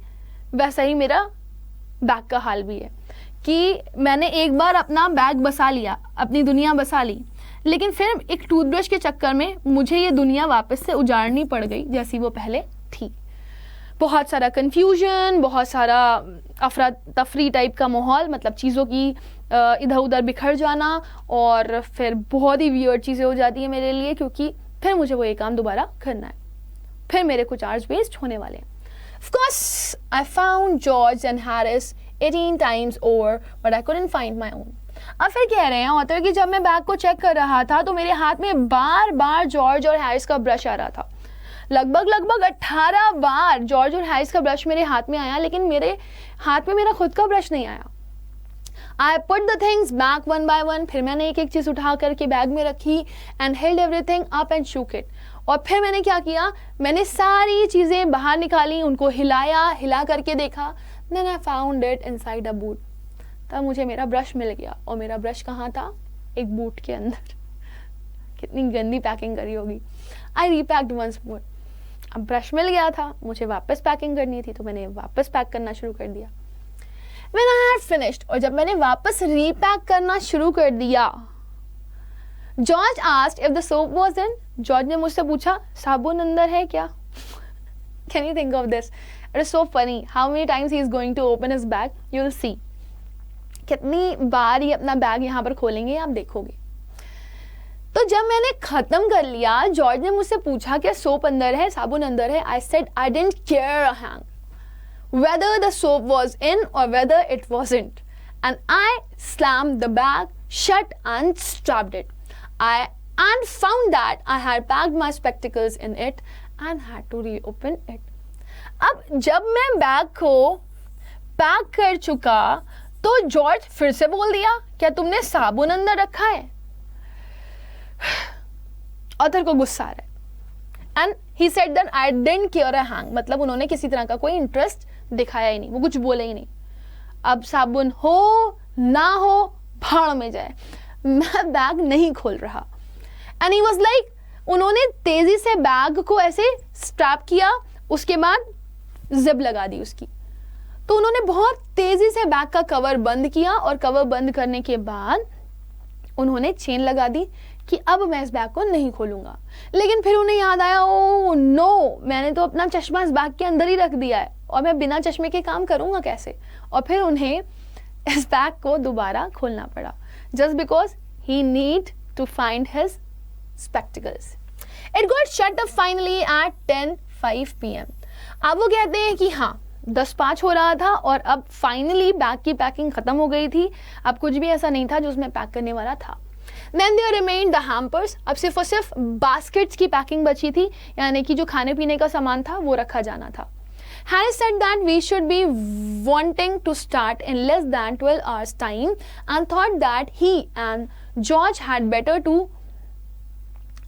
वैसा ही मेरा बैग का हाल भी है कि मैंने एक बार अपना बैग बसा लिया, अपनी दुनिया बसा ली, लेकिन फिर एक टूथब्रश के चक्कर में मुझे ये दुनिया वापस से उजाड़नी पड़ गई जैसी वो पहले थी. बहुत सारा कन्फ्यूजन, बहुत सारा अफरा तफरी टाइप का माहौल, मतलब चीज़ों की इधर उधर बिखर जाना, और फिर बहुत ही वियर्ड चीज़ें हो जाती है मेरे लिए क्योंकि फिर मुझे वो एक काम दोबारा करना है, फिर मेरे कुछ आवर्स वेस्ट होने वाले हैं. Of course, I found George and Harris 18 times over, but I couldn't find my own. अब फिर कह रहे हैं ऑथर कि जब मैं बैग को चेक कर रहा था तो मेरे हाथ में बार बार जॉर्ज और हैरिस का ब्रश आ रहा था. लगभग 18 बार जॉर्ज और हैरिस का ब्रश मेरे हाथ में आया लेकिन मेरे हाथ में मेरा खुद का ब्रश नहीं आया. I put the things back one by one. फिर मैंने एक एक चीज़ उठा करके बैग में रखी and held everything up and shook it. और फिर मैंने क्या किया, मैंने सारी चीज़ें बाहर निकाली, उनको हिला करके देखा. Then I found it inside a boot. तब मुझे मेरा ब्रश मिल गया, और मेरा ब्रश कहाँ था, एक बूट के अंदर. कितनी गंदी पैकिंग करी होगी. I repacked once more. अब ब्रश मिल गया था, मुझे वापस पैकिंग करनी थी तो मैंने वापस पैक करना शुरू कर दिया. When I had finished, और जब मैंने वापस रीपैक करना शुरू कर दिया, George asked if the soap was in. George ने मुझसे पूछा साबुन अंदर है क्या. Can you think of this? It is so funny how many times he is going to open his bag. You will see. कितनी बार ये अपना बैग यहाँ पर खोलेंगे आप देखोगे. तो जब मैंने खत्म कर लिया, जॉर्ज ने मुझसे पूछा कि सोप अंदर है, साबुन अंदर है. I said I didn't care a hang whether the soap was in or whether it wasn't, and I slammed the bag shut and strapped it. And found that I had packed my spectacles in it and had to reopen it. अब जब मैं बैग को पैक कर चुका तो जॉर्ज फिर से बोल दिया क्या तुमने साबुन अंदर रखा है. ऑथर को गुस्सा आ रहा है. And he said that I didn't care a hang, मतलब उन्होंने किसी तरह का कोई इंटरेस्ट दिखाया ही नहीं, वो कुछ बोले ही नहीं. अब साबुन हो ना हो भाड़ में जाए, मैं बैग नहीं खोल रहा। एंड ही वाज लाइक, उन्होंने तेजी से बैग को ऐसे स्ट्रैप किया, उसके बाद जिप लगा दी उसकी। तो उन्होंने बहुत तेजी से बैग का कवर बंद किया और कवर बंद करने के बाद उन्होंने चेन लगा दी कि अब मैं इस बैग को नहीं खोलूंगा। लेकिन फिर उन्हें याद आया, ओ नो, मैंने तो अपना चश्मा इस बैग के अंदर ही रख दिया है और मैं बिना चश्मे के काम करूंगा कैसे। और फिर उन्हें इस बैग को दोबारा खोलना पड़ा, just because he need to find his spectacles. It got shut up finally at 10:05 PM। अब वो कहते हैं कि हाँ 10:05 हो रहा था और अब फाइनली बैग की पैकिंग खत्म हो गई थी, अब कुछ भी ऐसा नहीं था जो उसमें पैक करने वाला था। Then there remained the hampers। अब सिर्फ और सिर्फ बास्केट्स की पैकिंग बची थी, यानी कि जो खाने पीने का सामान था वो रखा जाना था। Harris said that we should be wanting to start in less than 12 hours time and thought that he and George had better do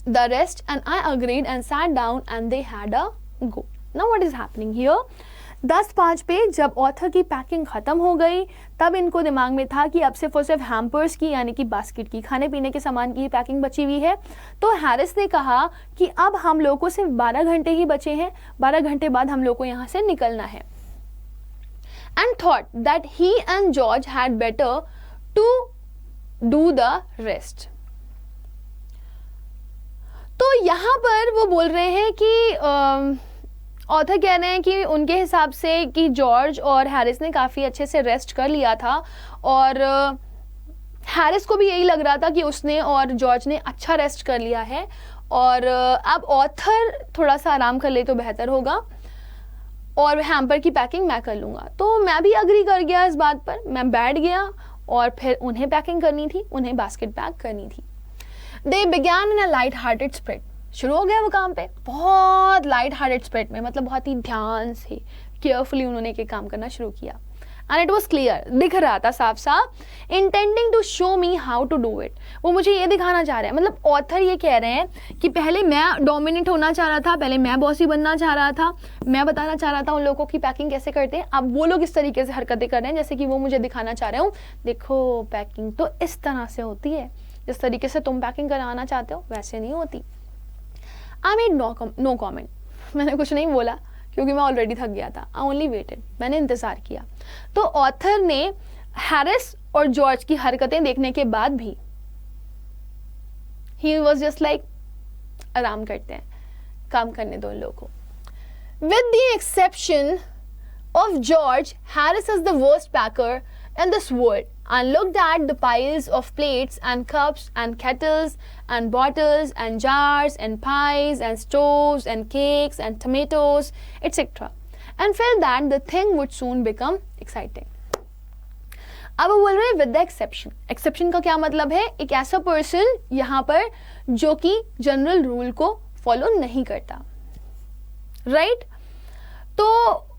the rest, and I agreed and sat down and they had a go. Now what is happening here? 10:05 पे जब ऑथर की पैकिंग खत्म हो गई तब इनको दिमाग में था कि अब सिर्फ और सिर्फ हैम्पर्स की यानी कि बास्केट की खाने पीने के सामान की पैकिंग बची हुई है। तो हैरिस ने कहा कि अब हम लोग को सिर्फ 12 घंटे ही बचे हैं, 12 घंटे बाद हम लोग को यहाँ से निकलना है। And thought that he and George had better to do the rest. तो यहाँ पर वो बोल रहे हैं कि ऑथर कह रहे हैं कि उनके हिसाब से कि जॉर्ज और हैरिस ने काफ़ी अच्छे से रेस्ट कर लिया था और हैरिस को भी यही लग रहा था कि उसने और जॉर्ज ने अच्छा रेस्ट कर लिया है और अब ऑथर थोड़ा सा आराम कर ले तो बेहतर होगा और हैम्पर की पैकिंग मैं कर लूँगा। तो मैं भी अग्री कर गया इस बात पर, मैं बैठ गया और फिर उन्हें पैकिंग करनी थी, उन्हें बास्केट पैक करनी थी। They began in a light hearted spirit. शुरू हो गया वो काम पे बहुत लाइट हार्टेड स्पिरिट में, मतलब बहुत ही ध्यान से केयरफुली उन्होंने के काम करना शुरू किया। एंड इट वॉज क्लियर, दिख रहा था साफ साफ, intending to show me how to do it. वो मुझे ये दिखाना चाह रहे हैं, मतलब ऑथर ये कह रहे हैं कि पहले मैं डोमिनेट होना चाह रहा था, पहले मैं बॉसी बनना चाह रहा था, मैं बताना चाह रहा था उन लोगों की पैकिंग कैसे करते हैं। अब वो लोग इस तरीके से हरकतें कर रहे हैं जैसे कि वो मुझे दिखाना चाह रहे हो, देखो पैकिंग तो इस तरह से होती है, जिस तरीके से तुम पैकिंग कराना चाहते हो वैसे नहीं होती। आई मेड नो कॉमेंट, मैंने कुछ नहीं बोला क्योंकि मैं ऑलरेडी थक गया था। आई ओनली वेटेड, मैंने इंतज़ार किया। तो ऑथर ने हैरिस और जॉर्ज की हरकतें देखने के बाद भी ही वॉज जस्ट लाइक आराम करते हैं, काम करने दो इन लोगों को। With the exception of George, Harris is the worst packer in this world, and looked at the piles of plates and cups and kettles and bottles and jars and pies and stoves and cakes and tomatoes etc. and felt that the thing would soon become exciting. अब वो बोल रहे हैं विद द एक्सेप्शन। एक्सेप्शन का क्या मतलब है? एक ऐसा पर्सन यहाँ पर जो कि जनरल रूल को फॉलो नहीं करता, राइट? तो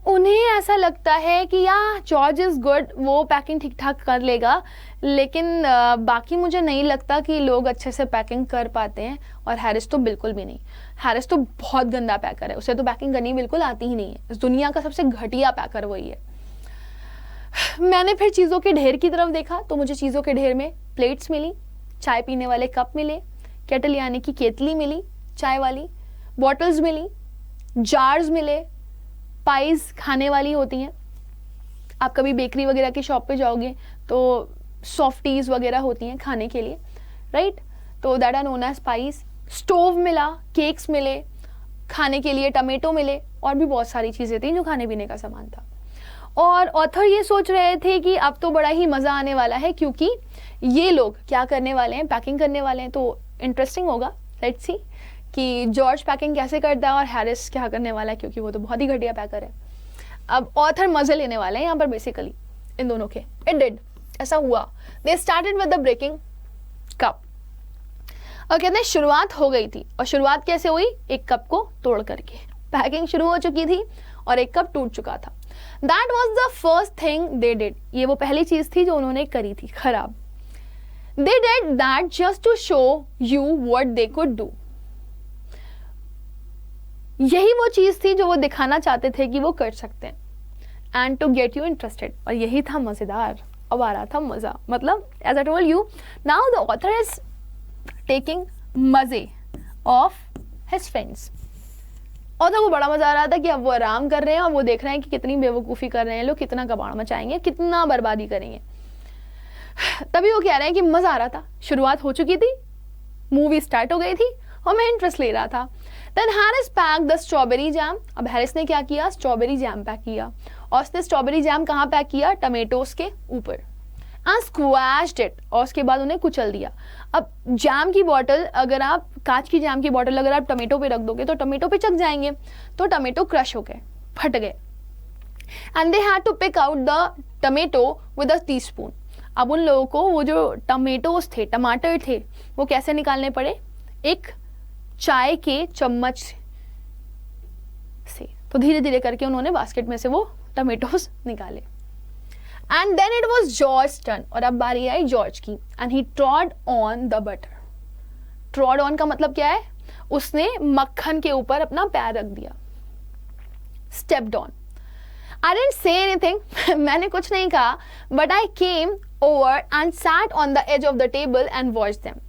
उन्हें ऐसा लगता है कि या जॉर्ज इज़ गुड, वो पैकिंग ठीक ठाक कर लेगा, लेकिन बाकी मुझे नहीं लगता कि लोग अच्छे से पैकिंग कर पाते हैं। और हैरिस तो बिल्कुल भी नहीं, हैरिस तो बहुत गंदा पैकर है, उसे तो पैकिंग करनी बिल्कुल आती ही नहीं है। इस दुनिया का सबसे घटिया पैकर वही है। मैंने फिर चीज़ों के ढेर की तरफ देखा तो मुझे चीज़ों के ढेर में प्लेट्स मिली, चाय पीने वाले कप मिले, केटल यानी कि केतली मिली चाय वाली, बॉटल्स मिली, जार्स मिले, पाइज खाने वाली होती हैं। आप कभी बेकरी वगैरह की शॉप पे जाओगे तो सॉफ्टीज वगैरह होती हैं खाने के लिए, राइट? तो that are known as pies. Stove मिला, केक्स मिले, खाने के लिए टमेटो मिले और भी बहुत सारी चीज़ें थी जो खाने पीने का सामान था। और ऑथर ये सोच रहे थे कि अब तो बड़ा ही मज़ा आने वाला है क्योंकि ये लोग क्या करने वाले हैं, पैकिंग करने वाले हैं। तो इंटरेस्टिंग होगा, लेट्स सी कि जॉर्ज पैकिंग कैसे करता है और हैरिस क्या करने वाला है, क्योंकि वो तो बहुत ही घटिया पैकर है। अब ऑथर मजे लेने वाले हैं यहाँ पर बेसिकली इन दोनों के। इट डिड, ऐसा हुआ। They started with the breaking cup. और कहते हैं शुरुआत हो गई थी। और शुरुआत कैसे हुई? एक कप को तोड़ करके। पैकिंग शुरू हो चुकी थी और एक कप टूट चुका था। That was the first thing they did. ये वो पहली चीज थी जो उन्होंने करी थी खराब। They did that just to show you what they could do. यही वो चीज थी जो वो दिखाना चाहते थे कि वो कर सकते हैं, and to get you interested. और यही था मजेदार अब आ रहा था मज़ा, मतलब as I told you now the author is taking मज़े ऑफ हिज फ्रेंड्स। ऑथर को बड़ा मज़ा आ रहा था कि अब वो आराम कर रहे हैं और वो देख रहे हैं कि कितनी बेवकूफ़ी कर रहे हैं लोग, कितना कबाड़ मचाएंगे, कितना बर्बादी करेंगे। तभी वो कह रहे हैं कि मज़ा आ रहा था, शुरुआत हो चुकी थी, मूवी स्टार्ट हो गई थी और मैं इंटरेस्ट ले रहा था। Then Harris pack the strawberry jam. अब हैरिस ने क्या किया, स्ट्रॉबेरी जैम पैक किया और उसने स्ट्रॉबेरी जैम कहाँ पैक किया, टमेटोज के ऊपर, एंड स्क्वैश्ड इट, और उसके बाद उन्हें कुचल दिया। अब जैम की बॉटल, अगर आप कांच की जैम की बॉटल अगर आप टमेटो पे रख दोगे तो टमेटो पे चक जाएंगे, तो टमेटो क्रश हो गए, फट गए। And they had to pick out the tomato with a teaspoon. अब उन लोगों को वो जो टमेटोज थे, टमाटर थे, वो कैसे निकालने पड़े, एक चाय के चम्मच से। तो धीरे धीरे करके उन्होंने बास्केट में से वो टमेटोज निकाले। And then it was George turn, और अब बारी आई जॉर्ज की। And he trod on the butter. Trod on का मतलब क्या है, उसने मक्खन के ऊपर अपना पैर रख दिया, stepped on. I didn't say anything, मैंने कुछ नहीं कहा, but I came over and sat on the edge of the table and watched them.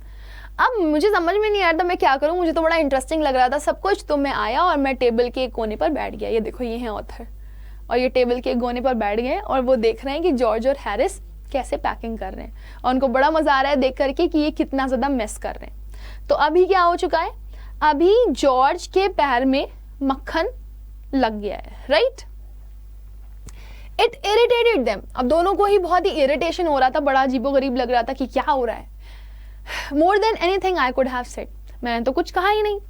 अब मुझे समझ में नहीं आ रहा था मैं क्या करूं, मुझे तो बड़ा इंटरेस्टिंग लग रहा था सब कुछ, तो मैं आया और मैं टेबल के एक कोने पर बैठ गया। ये देखो, ये है ऑथर, और ये टेबल के एक कोने पर बैठ गए और वो देख रहे हैं कि जॉर्ज और हैरिस कैसे पैकिंग कर रहे हैं, और उनको बड़ा मजा आ रहा है देख करके कि ये कितना ज्यादा मेस कर रहे हैं। तो अभी क्या हो चुका है, अभी जॉर्ज के पैर में मक्खन लग गया है, राइट। It irritated them. अब दोनों को ही बहुत ही इरिटेशन हो रहा था, बड़ा अजीबोगरीब लग रहा था कि क्या हो रहा है। More than anything I could have said, मैंने तो कुछ कहा ही नहीं,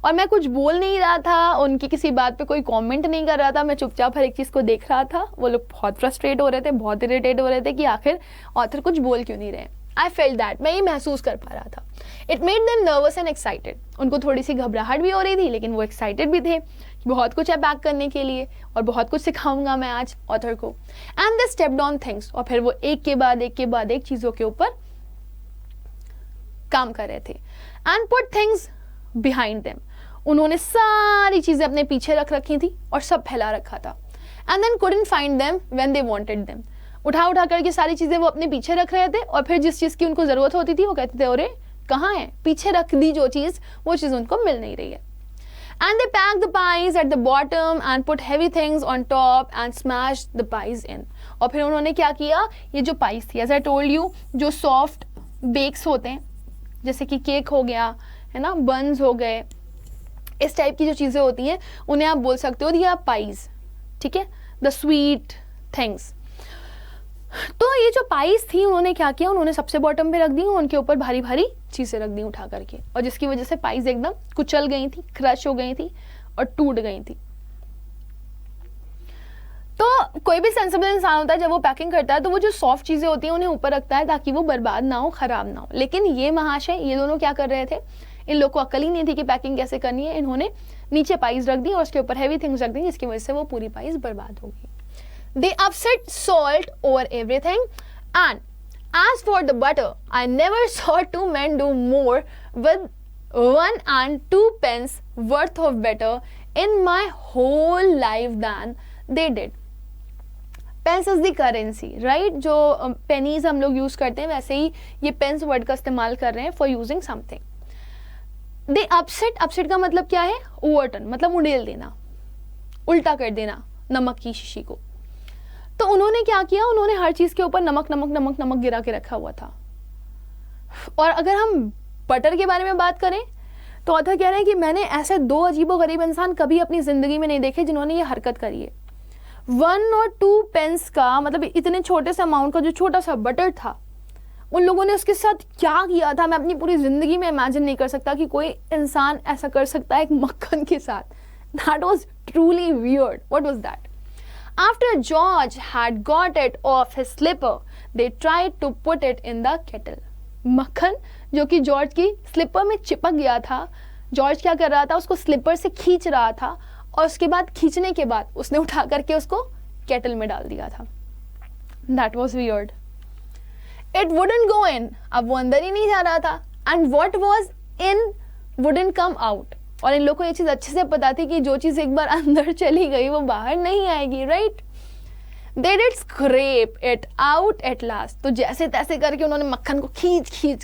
और मैं कुछ बोल नहीं रहा था, उनकी किसी बात पे कोई कमेंट नहीं कर रहा था, मैं चुपचाप हर एक चीज़ को देख रहा था। वो लोग बहुत फ्रस्ट्रेट हो रहे थे, बहुत इरिटेट हो रहे थे कि आखिर ऑथर कुछ बोल क्यों नहीं रहे। आई फेल्ट दैट, मैं ये महसूस कर पा रहा था। It made them nervous and excited. उनको थोड़ी सी घबराहट भी हो रही थी, लेकिन वो एक्साइटेड भी थे, बहुत कुछ है पैक करने के लिए और बहुत कुछ सिखाऊंगा मैं आज ऑथर को। And they stepped on things, और फिर वो एक के बाद एक चीज़ों के ऊपर काम कर रहे थे। And put things behind them, उन्होंने सारी चीजें अपने पीछे रख रखी थी और सब फैला रखा था। And then couldn't find them when they wanted them, उठा करके सारी चीजें वो अपने पीछे रख रहे थे, और फिर जिस चीज की उनको जरूरत होती थी वो कहते थे अरे कहाँ है, पीछे रख दी जो चीज, वो चीज उनको मिल नहीं रही है। And they pack the pies at the bottom and put heavy things on top and smash the pies in. और फिर उन्होंने क्या किया, ये जो पाइज थी, एज आई टोल्ड यू, जो सॉफ्ट बेक्स होते हैं, जैसे कि केक हो गया है ना, बन्स हो गए, इस टाइप की जो चीज़ें होती हैं उन्हें आप बोल सकते हो दिया पाइज, ठीक है, द स्वीट थिंग्स। तो ये जो पाइज थी उन्होंने क्या किया, उन्होंने सबसे बॉटम पे रख दी, उनके ऊपर भारी भारी चीज़ें रख दी उठा करके, और जिसकी वजह से पाइज एकदम कुचल गई थी, क्रश हो गई थी और टूट गई थी। तो कोई भी सेंसिबल इंसान होता है जब वो पैकिंग करता है तो वो जो सॉफ्ट चीज़ें होती हैं उन्हें ऊपर रखता है ताकि वो बर्बाद ना हो, ख़राब ना हो। लेकिन ये महाशय, ये दोनों क्या कर रहे थे, इन लोग को अकल ही नहीं थी कि पैकिंग कैसे करनी है। इन्होंने नीचे पाइज रख दी और उसके ऊपर हैवी थिंग्स रख दी, जिसकी वजह से वो पूरी पाइज बर्बाद हो गई। They upset salt over everything and as for the butter I never saw two men do more with 1 and 2 pence worth of better in my whole life than they did. Pence is the currency, right. जो पेनीज हम लोग यूज करते हैं वैसे ही ये पेंस वर्ड का इस्तेमाल कर रहे हैं for using something. They upset, upset का मतलब क्या है, ओवरटर्न, मतलब उड़ेल देना, उल्टा कर देना नमक की शीशी को। तो उन्होंने क्या किया, उन्होंने हर चीज के ऊपर नमक नमक नमक नमक गिरा के रखा हुआ था। और अगर हम बटर के बारे में बात करें तो ऑथर कह रहे हैं कि मैंने ऐसे दो अजीबोगरीब इंसान कभी अपनी जिंदगी में नहीं देखे जिन्होंने ये हरकत करी है। 1 और 2 पेंस का मतलब इतने छोटे से अमाउंट का जो छोटा सा बटर था, उन लोगों ने उसके साथ क्या किया था मैं अपनी पूरी जिंदगी में इमेजिन नहीं कर सकता कि कोई इंसान ऐसा कर सकता है एक मक्खन के साथ। That was truly weird. What was that? After George had got it off his slipper they tried to put it in the kettle. मक्खन जो कि जॉर्ज की स्लीपर में चिपक गया था, जॉर्ज क्या कर रहा था, उसको स्लीपर से खींच रहा था और उसके बाद खींचने के बाद उसने उठा करके उसको केटल में डाल दिया था। That was weird. It wouldn't go in, अब वो अंदर ही नहीं जा रहा था। And what was in wouldn't come out, और इन लोगों को ये चीज अच्छे से पता थी कि जो चीज एक बार अंदर चली गई वो बाहर नहीं आएगी, right. They did scrape it out at last. तो जैसे तैसे करके उन्होंने मक्खन को खींच खींच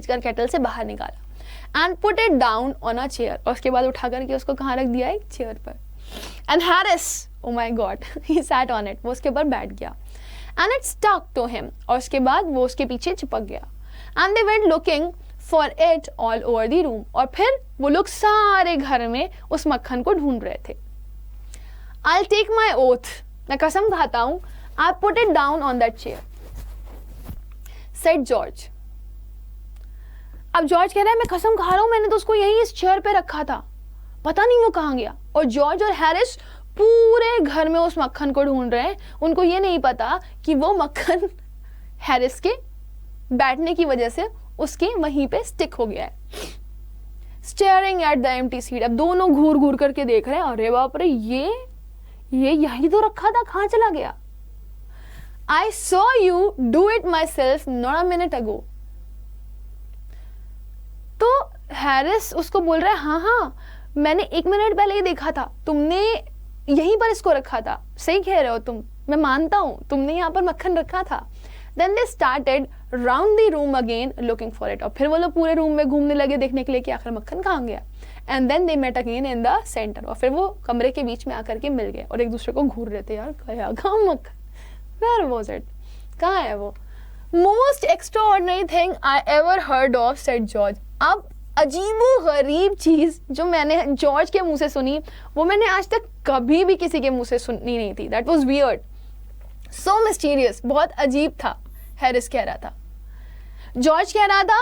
कर केटल से बाहर निकाला and put it down on a chair. और उसके बाद उठा करके उसको कहाँ रख दिया, एक चेयर पर. And Harris, oh my God, he sat on it. वो उसके ऊपर बैठ गया. And it stuck to him. और उसके बाद वो उसके पीछे चिपक गया. And they went looking for it all over the room. और फिर वो लोग सारे घर में उस मक्खन को ढूंढ रहे थे. I'll take my oath. मैं कसम खाता हूँ. I put it down on that chair. Said George. अब जॉर्ज कह रहा है मैं कसम खा रहा हूँ मैंने तो उसको यहीं इस चेयर पे रखा था, पता नहीं वो कहाँ गया. और जॉर्ज और हैरिस पूरे घर में उस मक्खन को ढूंढ रहे हैं. उनको ये नहीं पता कि वो मक्खन हैरिस के बैठने की वजह से उसके वहीं पे स्टिक हो गया है. Staring at the empty seat. अब दोनों घूर घूर करके देख रहे हैं. अरे बाप रे, ये यही तो रखा था, कहाँ चला गया. I saw you do it myself not a minute ago. तो हैरिस उसको बोल रहा है हाँ मैंने 1 मिनट पहले ही देखा था, तुमने यहीं पर इसको रखा था. सही कह रहे हो तुम, मैं मानता हूँ तुमने यहाँ पर मक्खन रखा था. Then they started round the room again looking for it. और फिर वो लोग पूरे रूम में घूमने लगे देखने के लिए कि आखिर मक्खन कहाँ गया. And then they met again in the center. और फिर वो कमरे के बीच में आकर के मिल गए और एक दूसरे को घूर रहे थे. यार कहाँ मक्खन, where was it, कहाँ है वो. Most extraordinary thing I ever heard of, said George. अब अजीबो-गरीब चीज जो मैंने जॉर्ज के मुंह से सुनी वो मैंने आज तक कभी भी किसी के मुंह से सुनी नहीं थी. That was weird, so mysterious. बहुत अजीब था, हैरिस कह रहा था. जॉर्ज कह रहा था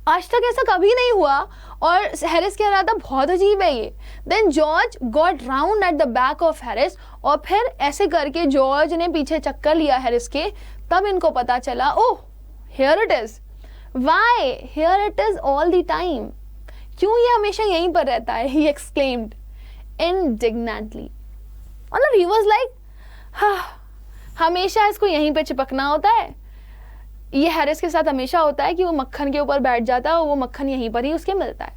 आज तक ऐसा कभी नहीं हुआ और हैरिस कह रहा था बहुत अजीब है ये. Then George got round at the back of Harris. और फिर ऐसे करके जॉर्ज ने पीछे चक्कर लिया हैरिस के. तब इनको पता चला, ओह here it is. Why? Here it is all the time. क्यों ये हमेशा यहीं पर रहता है? He exclaimed indignantly. मतलब he was like, हमेशा इसको यहीं पे चिपकना होता है. ये हैरिस के साथ हमेशा होता है कि वो मक्खन के ऊपर बैठ जाता है और वो मक्खन यहीं पर ही उसके मिलता है.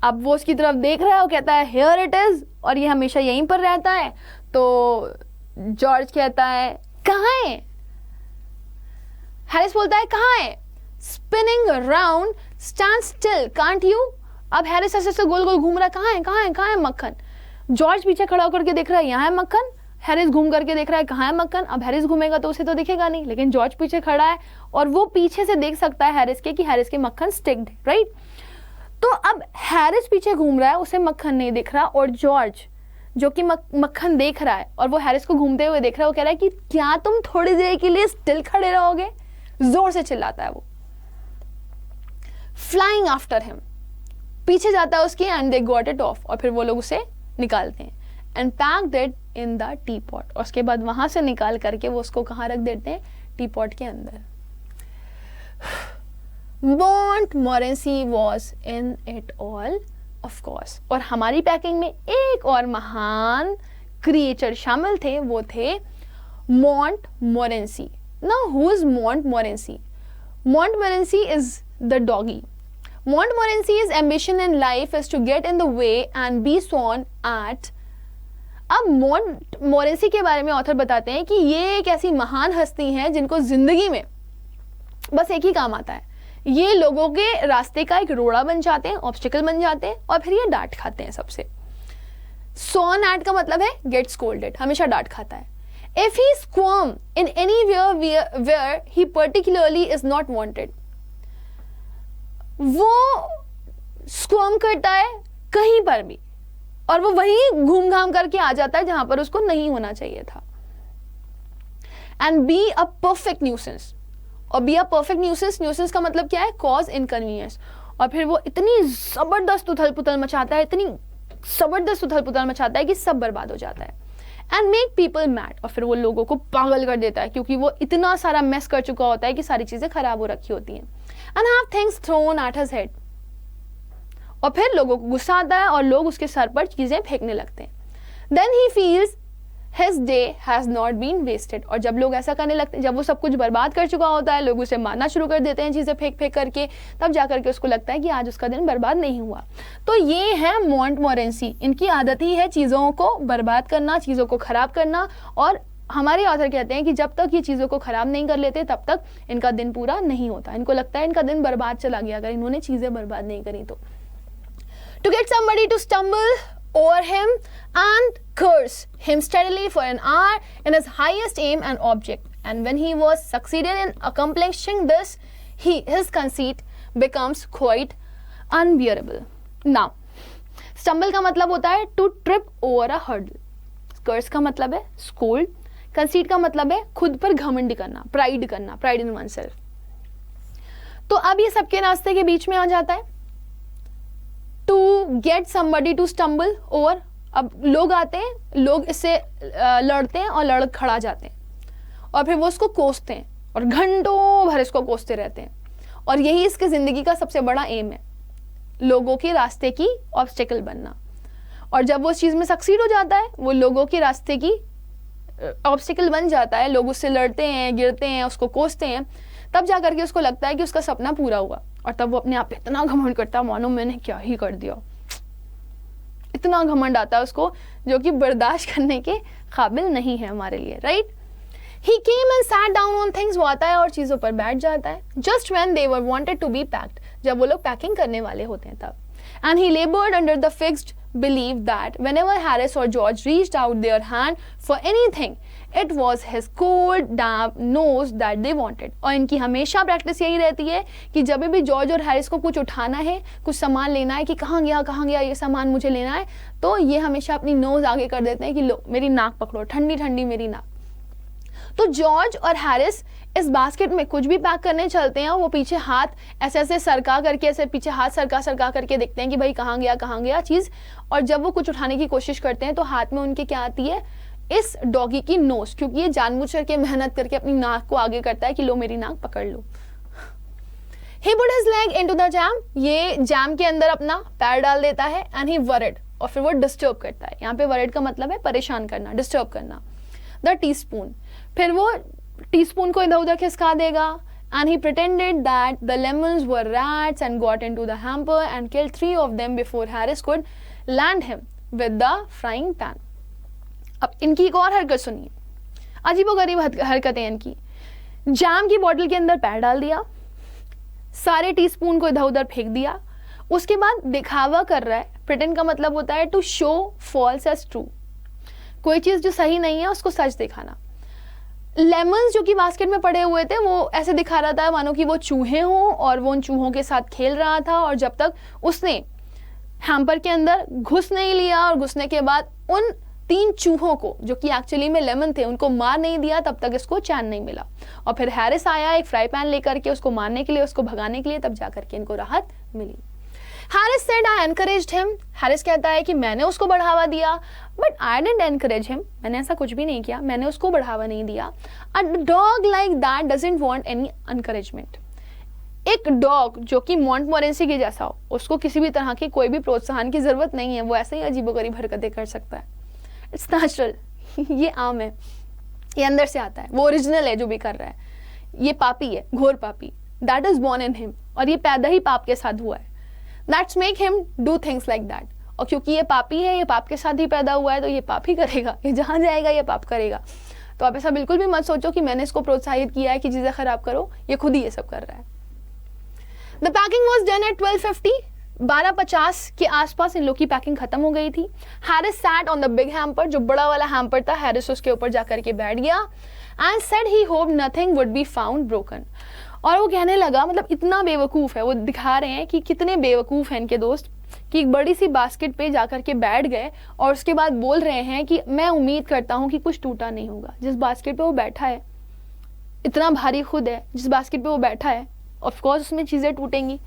अब वो उसकी तरफ देख रहा है, वो कहता है here it is, और ये हमेशा यहीं पर रहता है. तो जॉर्ज कहता है कहाँ है. हैरिस बोलता है कहाँ है. Spinning around, stand still, can't you. अब हैरिस ऐसे गोल गोल घूम रहा है, कहाँ है मक्खन. जॉर्ज पीछे खड़ा होकर के देख रहा है यहाँ है मक्खन. हैरिस घूम करके देख रहा है कहाँ है मक्खन. अब हैरिस घूमेगा तो उसे तो दिखेगा नहीं, लेकिन जॉर्ज पीछे खड़ा है और वो पीछे से देख सकता है हैरिस के कि हैरिस के मक्खन स्टिक्ड है, राइट. तो अब हैरिस पीछे घूम रहा है, उसे मक्खन नहीं दिख रहा. और जॉर्ज जो कि मक्खन देख रहा है और वो हैरिस को घूमते हुए देख रहा है, वो कह रहा है कि क्या तुम थोड़ी देर के लिए स्टिल खड़े रहोगे. जोर से चिल्लाता है वो. फ्लाइंग आफ्टर हिम, पीछे जाता है उसके. And they got it of, और फिर वो लोग उसे निकालते हैं. And packed it in the T pot, और उसके बाद वहां से निकाल करके वो उसको कहाँ रख देते हैं, टी पॉट के अंदर. Montmorency was in it all, of course. और हमारी पैकिंग में एक और महान क्रिएचर शामिल थे, वो थे Montmorency. Now, who is Montmorency? Montmorency is the doggy. Montmorency's ambition in life is to get in the way and be sworn at. अब Montmorency के बारे में ऑथर बताते हैं कि ये एक ऐसी महान हस्ती है जिनको जिंदगी में बस एक ही काम आता है. ये लोगों के रास्ते का एक रोड़ा बन जाते हैं, ऑब्स्टिकल बन जाते हैं, और फिर ये डांट खाते हैं सबसे. सॉन एट का मतलब है गेट स्कोल्डेड, हमेशा डांट खाता है. If he squirm in anywhere where he particularly is not wanted, वो squirm करता है कहीं पर भी और वो वहीं घूम घाम करके आ जाता है जहां पर उसको नहीं होना चाहिए था. And be a perfect nuisance. और be a perfect nuisance, nuisance का मतलब क्या है, cause inconvenience. और फिर वो इतनी जबरदस्त उथल पुथल मचाता है, इतनी जबरदस्त उथल पुथल मचाता है कि सब बर्बाद हो जाता है. एंड मेक पीपल मैड, और फिर वो लोगों को पागल कर देता है क्योंकि वो इतना सारा मेस कर चुका होता है कि सारी चीजें खराब हो रखी होती हैं. And have things thrown at his head, और फिर लोगों को गुस्सा आता है और लोग उसके सर पर चीजें फेंकने लगते हैं. Then he feels his day has not been wasted। और जब लोग ऐसा करने लगते हैं, जब वो सब कुछ बर्बाद कर चुका होता है, लोग उसे मारना शुरू कर देते हैं चीज़ें फेंक फेंक करके, तब जा करके उसको लगता है कि आज उसका दिन बर्बाद नहीं हुआ। तो ये है मॉन्टमोरेंसी, इनकी आदत ही है चीज़ों को बर्बाद करना, चीज़ों को ख़राब करना। और हमारे ऑथर कहते हैं कि जब तक ये चीज़ों को ख़राब नहीं कर लेते तब तक इनका दिन पूरा नहीं होता। इनको लगता है इनका दिन बर्बाद चला गया अगर इन्होंने चीज़ें बर्बाद नहीं करी तो। To get somebody to stumble over him and curse him steadily for an hour in his highest aim and object, and when he was succeeded in accomplishing this, his conceit becomes quite unbearable. Now, stumble का मतलब होता है to trip over a hurdle, curse का मतलब है scold, conceit का मतलब है खुद पर घमंड करना, pride in oneself। तो अब ये सबके रास्ते के बीच में आ जाता है। To get somebody to stumble over, अब लोग आते हैं, लोग इससे लड़ते हैं और लड़ खड़ा जाते हैं और फिर वो उसको कोसते हैं और घंटों भर इसको कोसते रहते हैं। और यही इसकी ज़िंदगी का सबसे बड़ा एम है, लोगों के रास्ते की ऑब्स्टेकल बनना। और जब वो उस चीज़ में सक्सीड हो जाता है, वो लोगों के रास्ते की ऑब्स्टेकल बन जाता है, लोग उससे लड़ते हैं, गिरते हैं, उसको कोसते हैं, तब जा करके उसको लगता है कि उसका सपना पूरा हुआ। और तब वो अपने आप पे इतना घमंड करता है, मानो मैंने क्या ही कर दिया, इतना घमंड आता है उसको, जो कि बर्दाश्त करने के काबिल नहीं है हमारे लिए, right. He came and sat down on things, वो आता है और चीज़ों पर बैठ जाता है। Just when they were wanted to be packed, जब वो लोग पैकिंग करने वाले होते हैं तब। And he labored under the fixed belief that whenever Harris or George reached out their hand for anything, it was his cold, damp nose that they wanted। और इनकी हमेशा प्रैक्टिस यही रहती है कि जब भी जॉर्ज और हैरिस को कुछ उठाना है, कुछ सामान लेना है, कि कहाँ गया ये सामान मुझे लेना है, तो ये हमेशा अपनी नोज आगे कर देते हैं कि लो मेरी नाक पकड़ो, ठंडी ठंडी मेरी नाक। तो जॉर्ज और हैरिस इस बास्केट में कुछ भी पैक करने चलते हैं, वो पीछे हाथ ऐसे ऐसे सरका करके, ऐसे पीछे हाथ सरका करके देखते हैं कि भाई कहाँ गया चीज़। और जब वो कुछ उठाने की कोशिश करते हैं तो हाथ में उनके क्या आती है, इस डॉगी की नोज, क्योंकि ये जानबूझ करके मेहनत करके अपनी नाक को आगे करता है कि लो मेरी नाक पकड़ लो। He put his leg into the jam, ये जैम के अंदर अपना पैर डाल देता है। And he worried, और फिर वो डिस्टर्ब करता है। यहाँ पे worried का मतलब है परेशान करना, डिस्टर्ब करना। The teaspoon, फिर वो टीस्पून को इधर उधर खिसका देगा। And he pretended that the lemons were rats and got into the hamper and killed 3 of them before Harris could land him with the frying pan। अब इनकी एक और हरकत सुनिए, अजीबोगरीब हरकतें इनकी। जैम की बोतल के अंदर पैर डाल दिया, सारे टीस्पून को इधर उधर फेंक दिया, उसके बाद दिखावा कर रहा है। प्रिटेंड का मतलब होता है to show false as true, कोई चीज़ जो सही नहीं है उसको सच दिखाना। लेमन्स जो कि बास्केट में पड़े हुए थे, वो ऐसे दिखा रहा था मानो कि वो चूहे हों और वो उन चूहों के साथ खेल रहा था। और जब तक उसने हैम्पर के अंदर घुस नहीं लिया और घुसने के बाद उन 3 चूहों को, जो कि एक्चुअली में लेमन थे, उनको मार नहीं दिया, तब तक इसको चैन नहीं मिला। और फिर हैरिस आया एक फ्राई पैन लेकर के उसको मारने के लिए, उसको भगाने के लिए, तब जाकर के इनको राहत मिली। Harris said I encouraged him, Harris कहता है कि मैंने उसको बढ़ावा दिया, but I didn't encourage him, मैंने ऐसा कुछ भी नहीं किया, मैंने उसको बढ़ावा नहीं दिया। A dog like that doesn't want any encouragement, एक डॉग जो कि मॉन्टमोरेंसी के जैसा हो, उसको किसी भी तरह की कोई भी प्रोत्साहन की जरूरत नहीं है, वो ऐसे ही अजीबोगरीब हरकतें कर सकता है। इट्स नेचुरल, ये आम है, ये अंदर से आता है, वो ओरिजिनल है जो भी कर रहा है। ये पापी है, घोर पापी, that is born in him, और ये पैदा ही पाप के साथ हुआ है। That's make him do things like that, और क्योंकि ये पापी है, ये पाप के साथ ही पैदा हुआ है, तो ये पाप ही करेगा, ये जहाँ जाएगा ये पाप करेगा। तो आप ऐसा बिल्कुल भी मत सोचो कि मैंने इसको प्रोत्साहित किया है कि चीज़ें खराब करो, ये खुद ही ये सब कर रहा है। The packing was done at 12:50, 12:50 के आसपास इन लोग की पैकिंग खत्म हो गई थी। Harris set on the big hamper, जो बड़ा वाला हैम्पर था, हैरिस उसके ऊपर जाकर के बैठ गया। And said he hope nothing would be found broken, और वो कहने लगा, मतलब इतना बेवकूफ़ है, वो दिखा रहे हैं कि कितने बेवकूफ़ हैं इनके दोस्त, कि एक बड़ी सी बास्केट पे जाकर के बैठ गए और उसके बाद बोल रहे हैं कि मैं उम्मीद करता हूँ कि कुछ टूटा नहीं होगा। जिस बास्केट पे वो बैठा है, इतना भारी खुद है, जिस बास्केट पे वो बैठा है, ऑफ कोर्स उसमें चीज़ें टूटेंगी।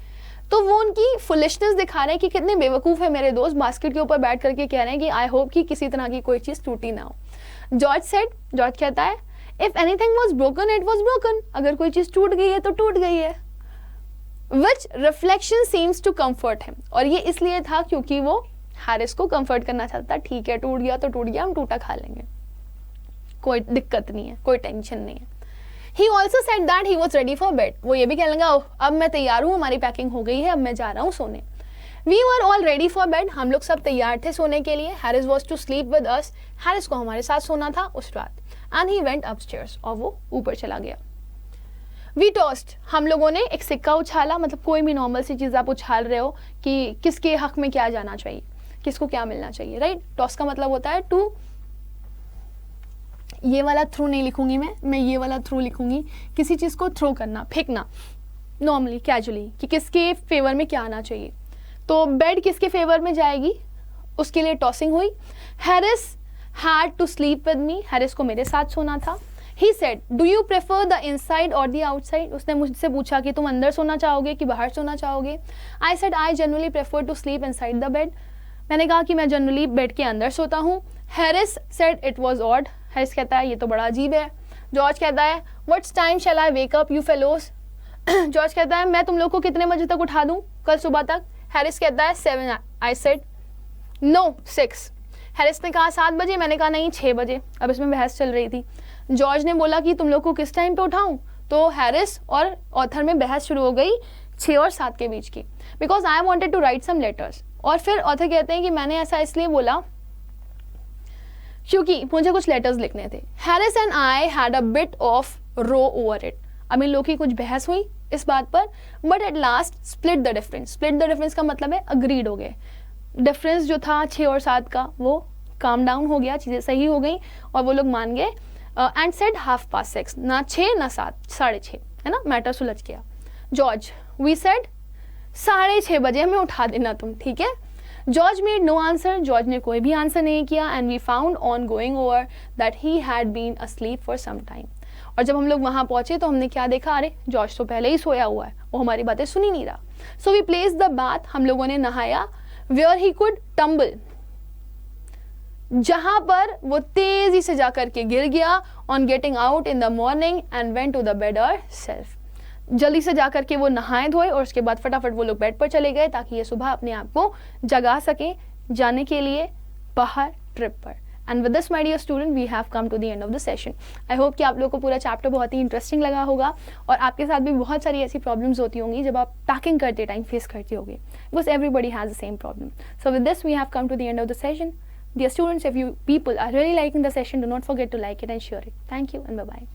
तो वो उनकी फुलिशनेस दिखा रहे हैं कि कितने बेवकूफ़ है मेरे दोस्त, बास्केट के ऊपर बैठ करके कह रहे हैं कि आई होप कि किसी तरह की कोई चीज़ टूटी ना हो। जॉर्ज कहता है if anything was broken it was broken, अगर कोई चीज़ टूट गई है तो टूट गई है। Which reflection seems to comfort him, और ये इसलिए था क्योंकि वो हैरिस को कंफर्ट करना चाहता, ठीक है टूट गया तो टूट गया, हम टूटा खा लेंगे। कोई दिक्कत नहीं है, कोई टेंशन नहीं है. He also said that he was ready for bed. वो ये भी कहने लगा, अब मैं तैयार हूँ, हमारी पैकिंग हो गई है, अब मैं जा रहा हूँ सोने. We were all ready for bed. हम लोग सब तैयार थे सोने के लिए. Harris was to sleep with us. Harris को हमारे साथ सोना था उस रात. And he went upstairs. और वो ऊपर चला गया. We tossed. हम लोगों ने एक सिक्का उछाला, मतलब कोई भी नॉर्मल सी चीज़ आप उछाल रहे हो कि किसके हक में क्या जाना चाहिए, किसको क्या मिलना चाहिए, राइट. टॉस का मतलब होता है टू, ये वाला थ्रू नहीं लिखूंगी मैं ये वाला थ्रू लिखूंगी. किसी चीज़ को थ्रो करना, फेंकना, नॉर्मली कैजुअली, कि किसके फेवर में क्या आना चाहिए. तो बेड किसके फेवर में जाएगी, उसके लिए टॉसिंग हुई. Harris had to sleep with me. Harris को मेरे साथ सोना था. He said, do you prefer the inside or the outside. उसने मुझसे पूछा कि तुम अंदर सोना चाहोगे कि बाहर सोना चाहोगे. I said, I generally prefer to sleep inside the bed. मैंने कहा कि मैं जनरली बेड के अंदर सोता हूँ. Harris said it was odd. Harris कहता है ये तो बड़ा अजीब है. जॉर्ज कहता है, what's time shall I wake up you fellows. George कहता है, मैं तुम लोग को कितने बजे तक उठा दूँ कल सुबह तक. हैरिस कहता है 7. I said no 6. हैरिस ने कहा 7 बजे. मैंने कहा नहीं 6 बजे. अब इसमें बहस चल रही थी. जॉर्ज ने बोला कि तुम लोग को किस टाइम पे उठाऊं, तो हैरिस और ऑथर में बहस शुरू हो गई 6 और 7 के बीच की. Because I wanted to write some letters. और फिर ऑथर कहते हैं कि मैंने ऐसा इसलिए बोला क्योंकि मुझे कुछ लेटर्स लिखने थे. Harris and I had a bit of row over it. अब इन लोगों की कुछ बहस हुई इस बात पर, but at last split the difference. Split the difference का मतलब है अग्रीड हो गए. डिफरेंस जो था 6 और 7 का वो काम डाउन हो गया, चीज़ें सही हो गई और वो लोग मान गए. एंड सेड 6:30, ना 6 ना 7, 6:30, है ना, मैटर सुलझ गया. जॉर्ज, वी सेड 6:30 बजे हमें उठा देना तुम, ठीक है. George made no answer. George ने कोई भी आंसर नहीं किया. And we found on going over that he had been asleep for some time. और जब हम लोग वहाँ पहुँचे तो हमने क्या देखा, अरे जॉर्ज तो पहले ही सोया हुआ है, वो हमारी बातें सुन ही नहीं रहा. So we place the bath. हम लोगों ने नहाया. वेयर ही कुड टम्बल, जहाँ पर वो तेजी से जाकर के गिर गया. On getting out in the morning and went to the bed our self. जल्दी से जाकर के वो नहाए धोए और उसके बाद फटाफट वो लोग बेड पर चले गए ताकि ये सुबह अपने आप को जगा सके जाने के लिए बाहर ट्रिप पर. And with this my dear student we have come to the end of the session. I hope कि आप लोगों को पूरा चैप्टर बहुत ही इंटरेस्टिंग लगा होगा और आपके साथ भी बहुत सारी ऐसी प्रॉब्लम्स होती होंगी जब आप पैकिंग करते टाइम फेस करते होगे, because everybody has the same problem. So with this we have come to the end of the session. Dear students, if you people are really liking the session, do not forget to like it and share it. Thank you and bye-bye.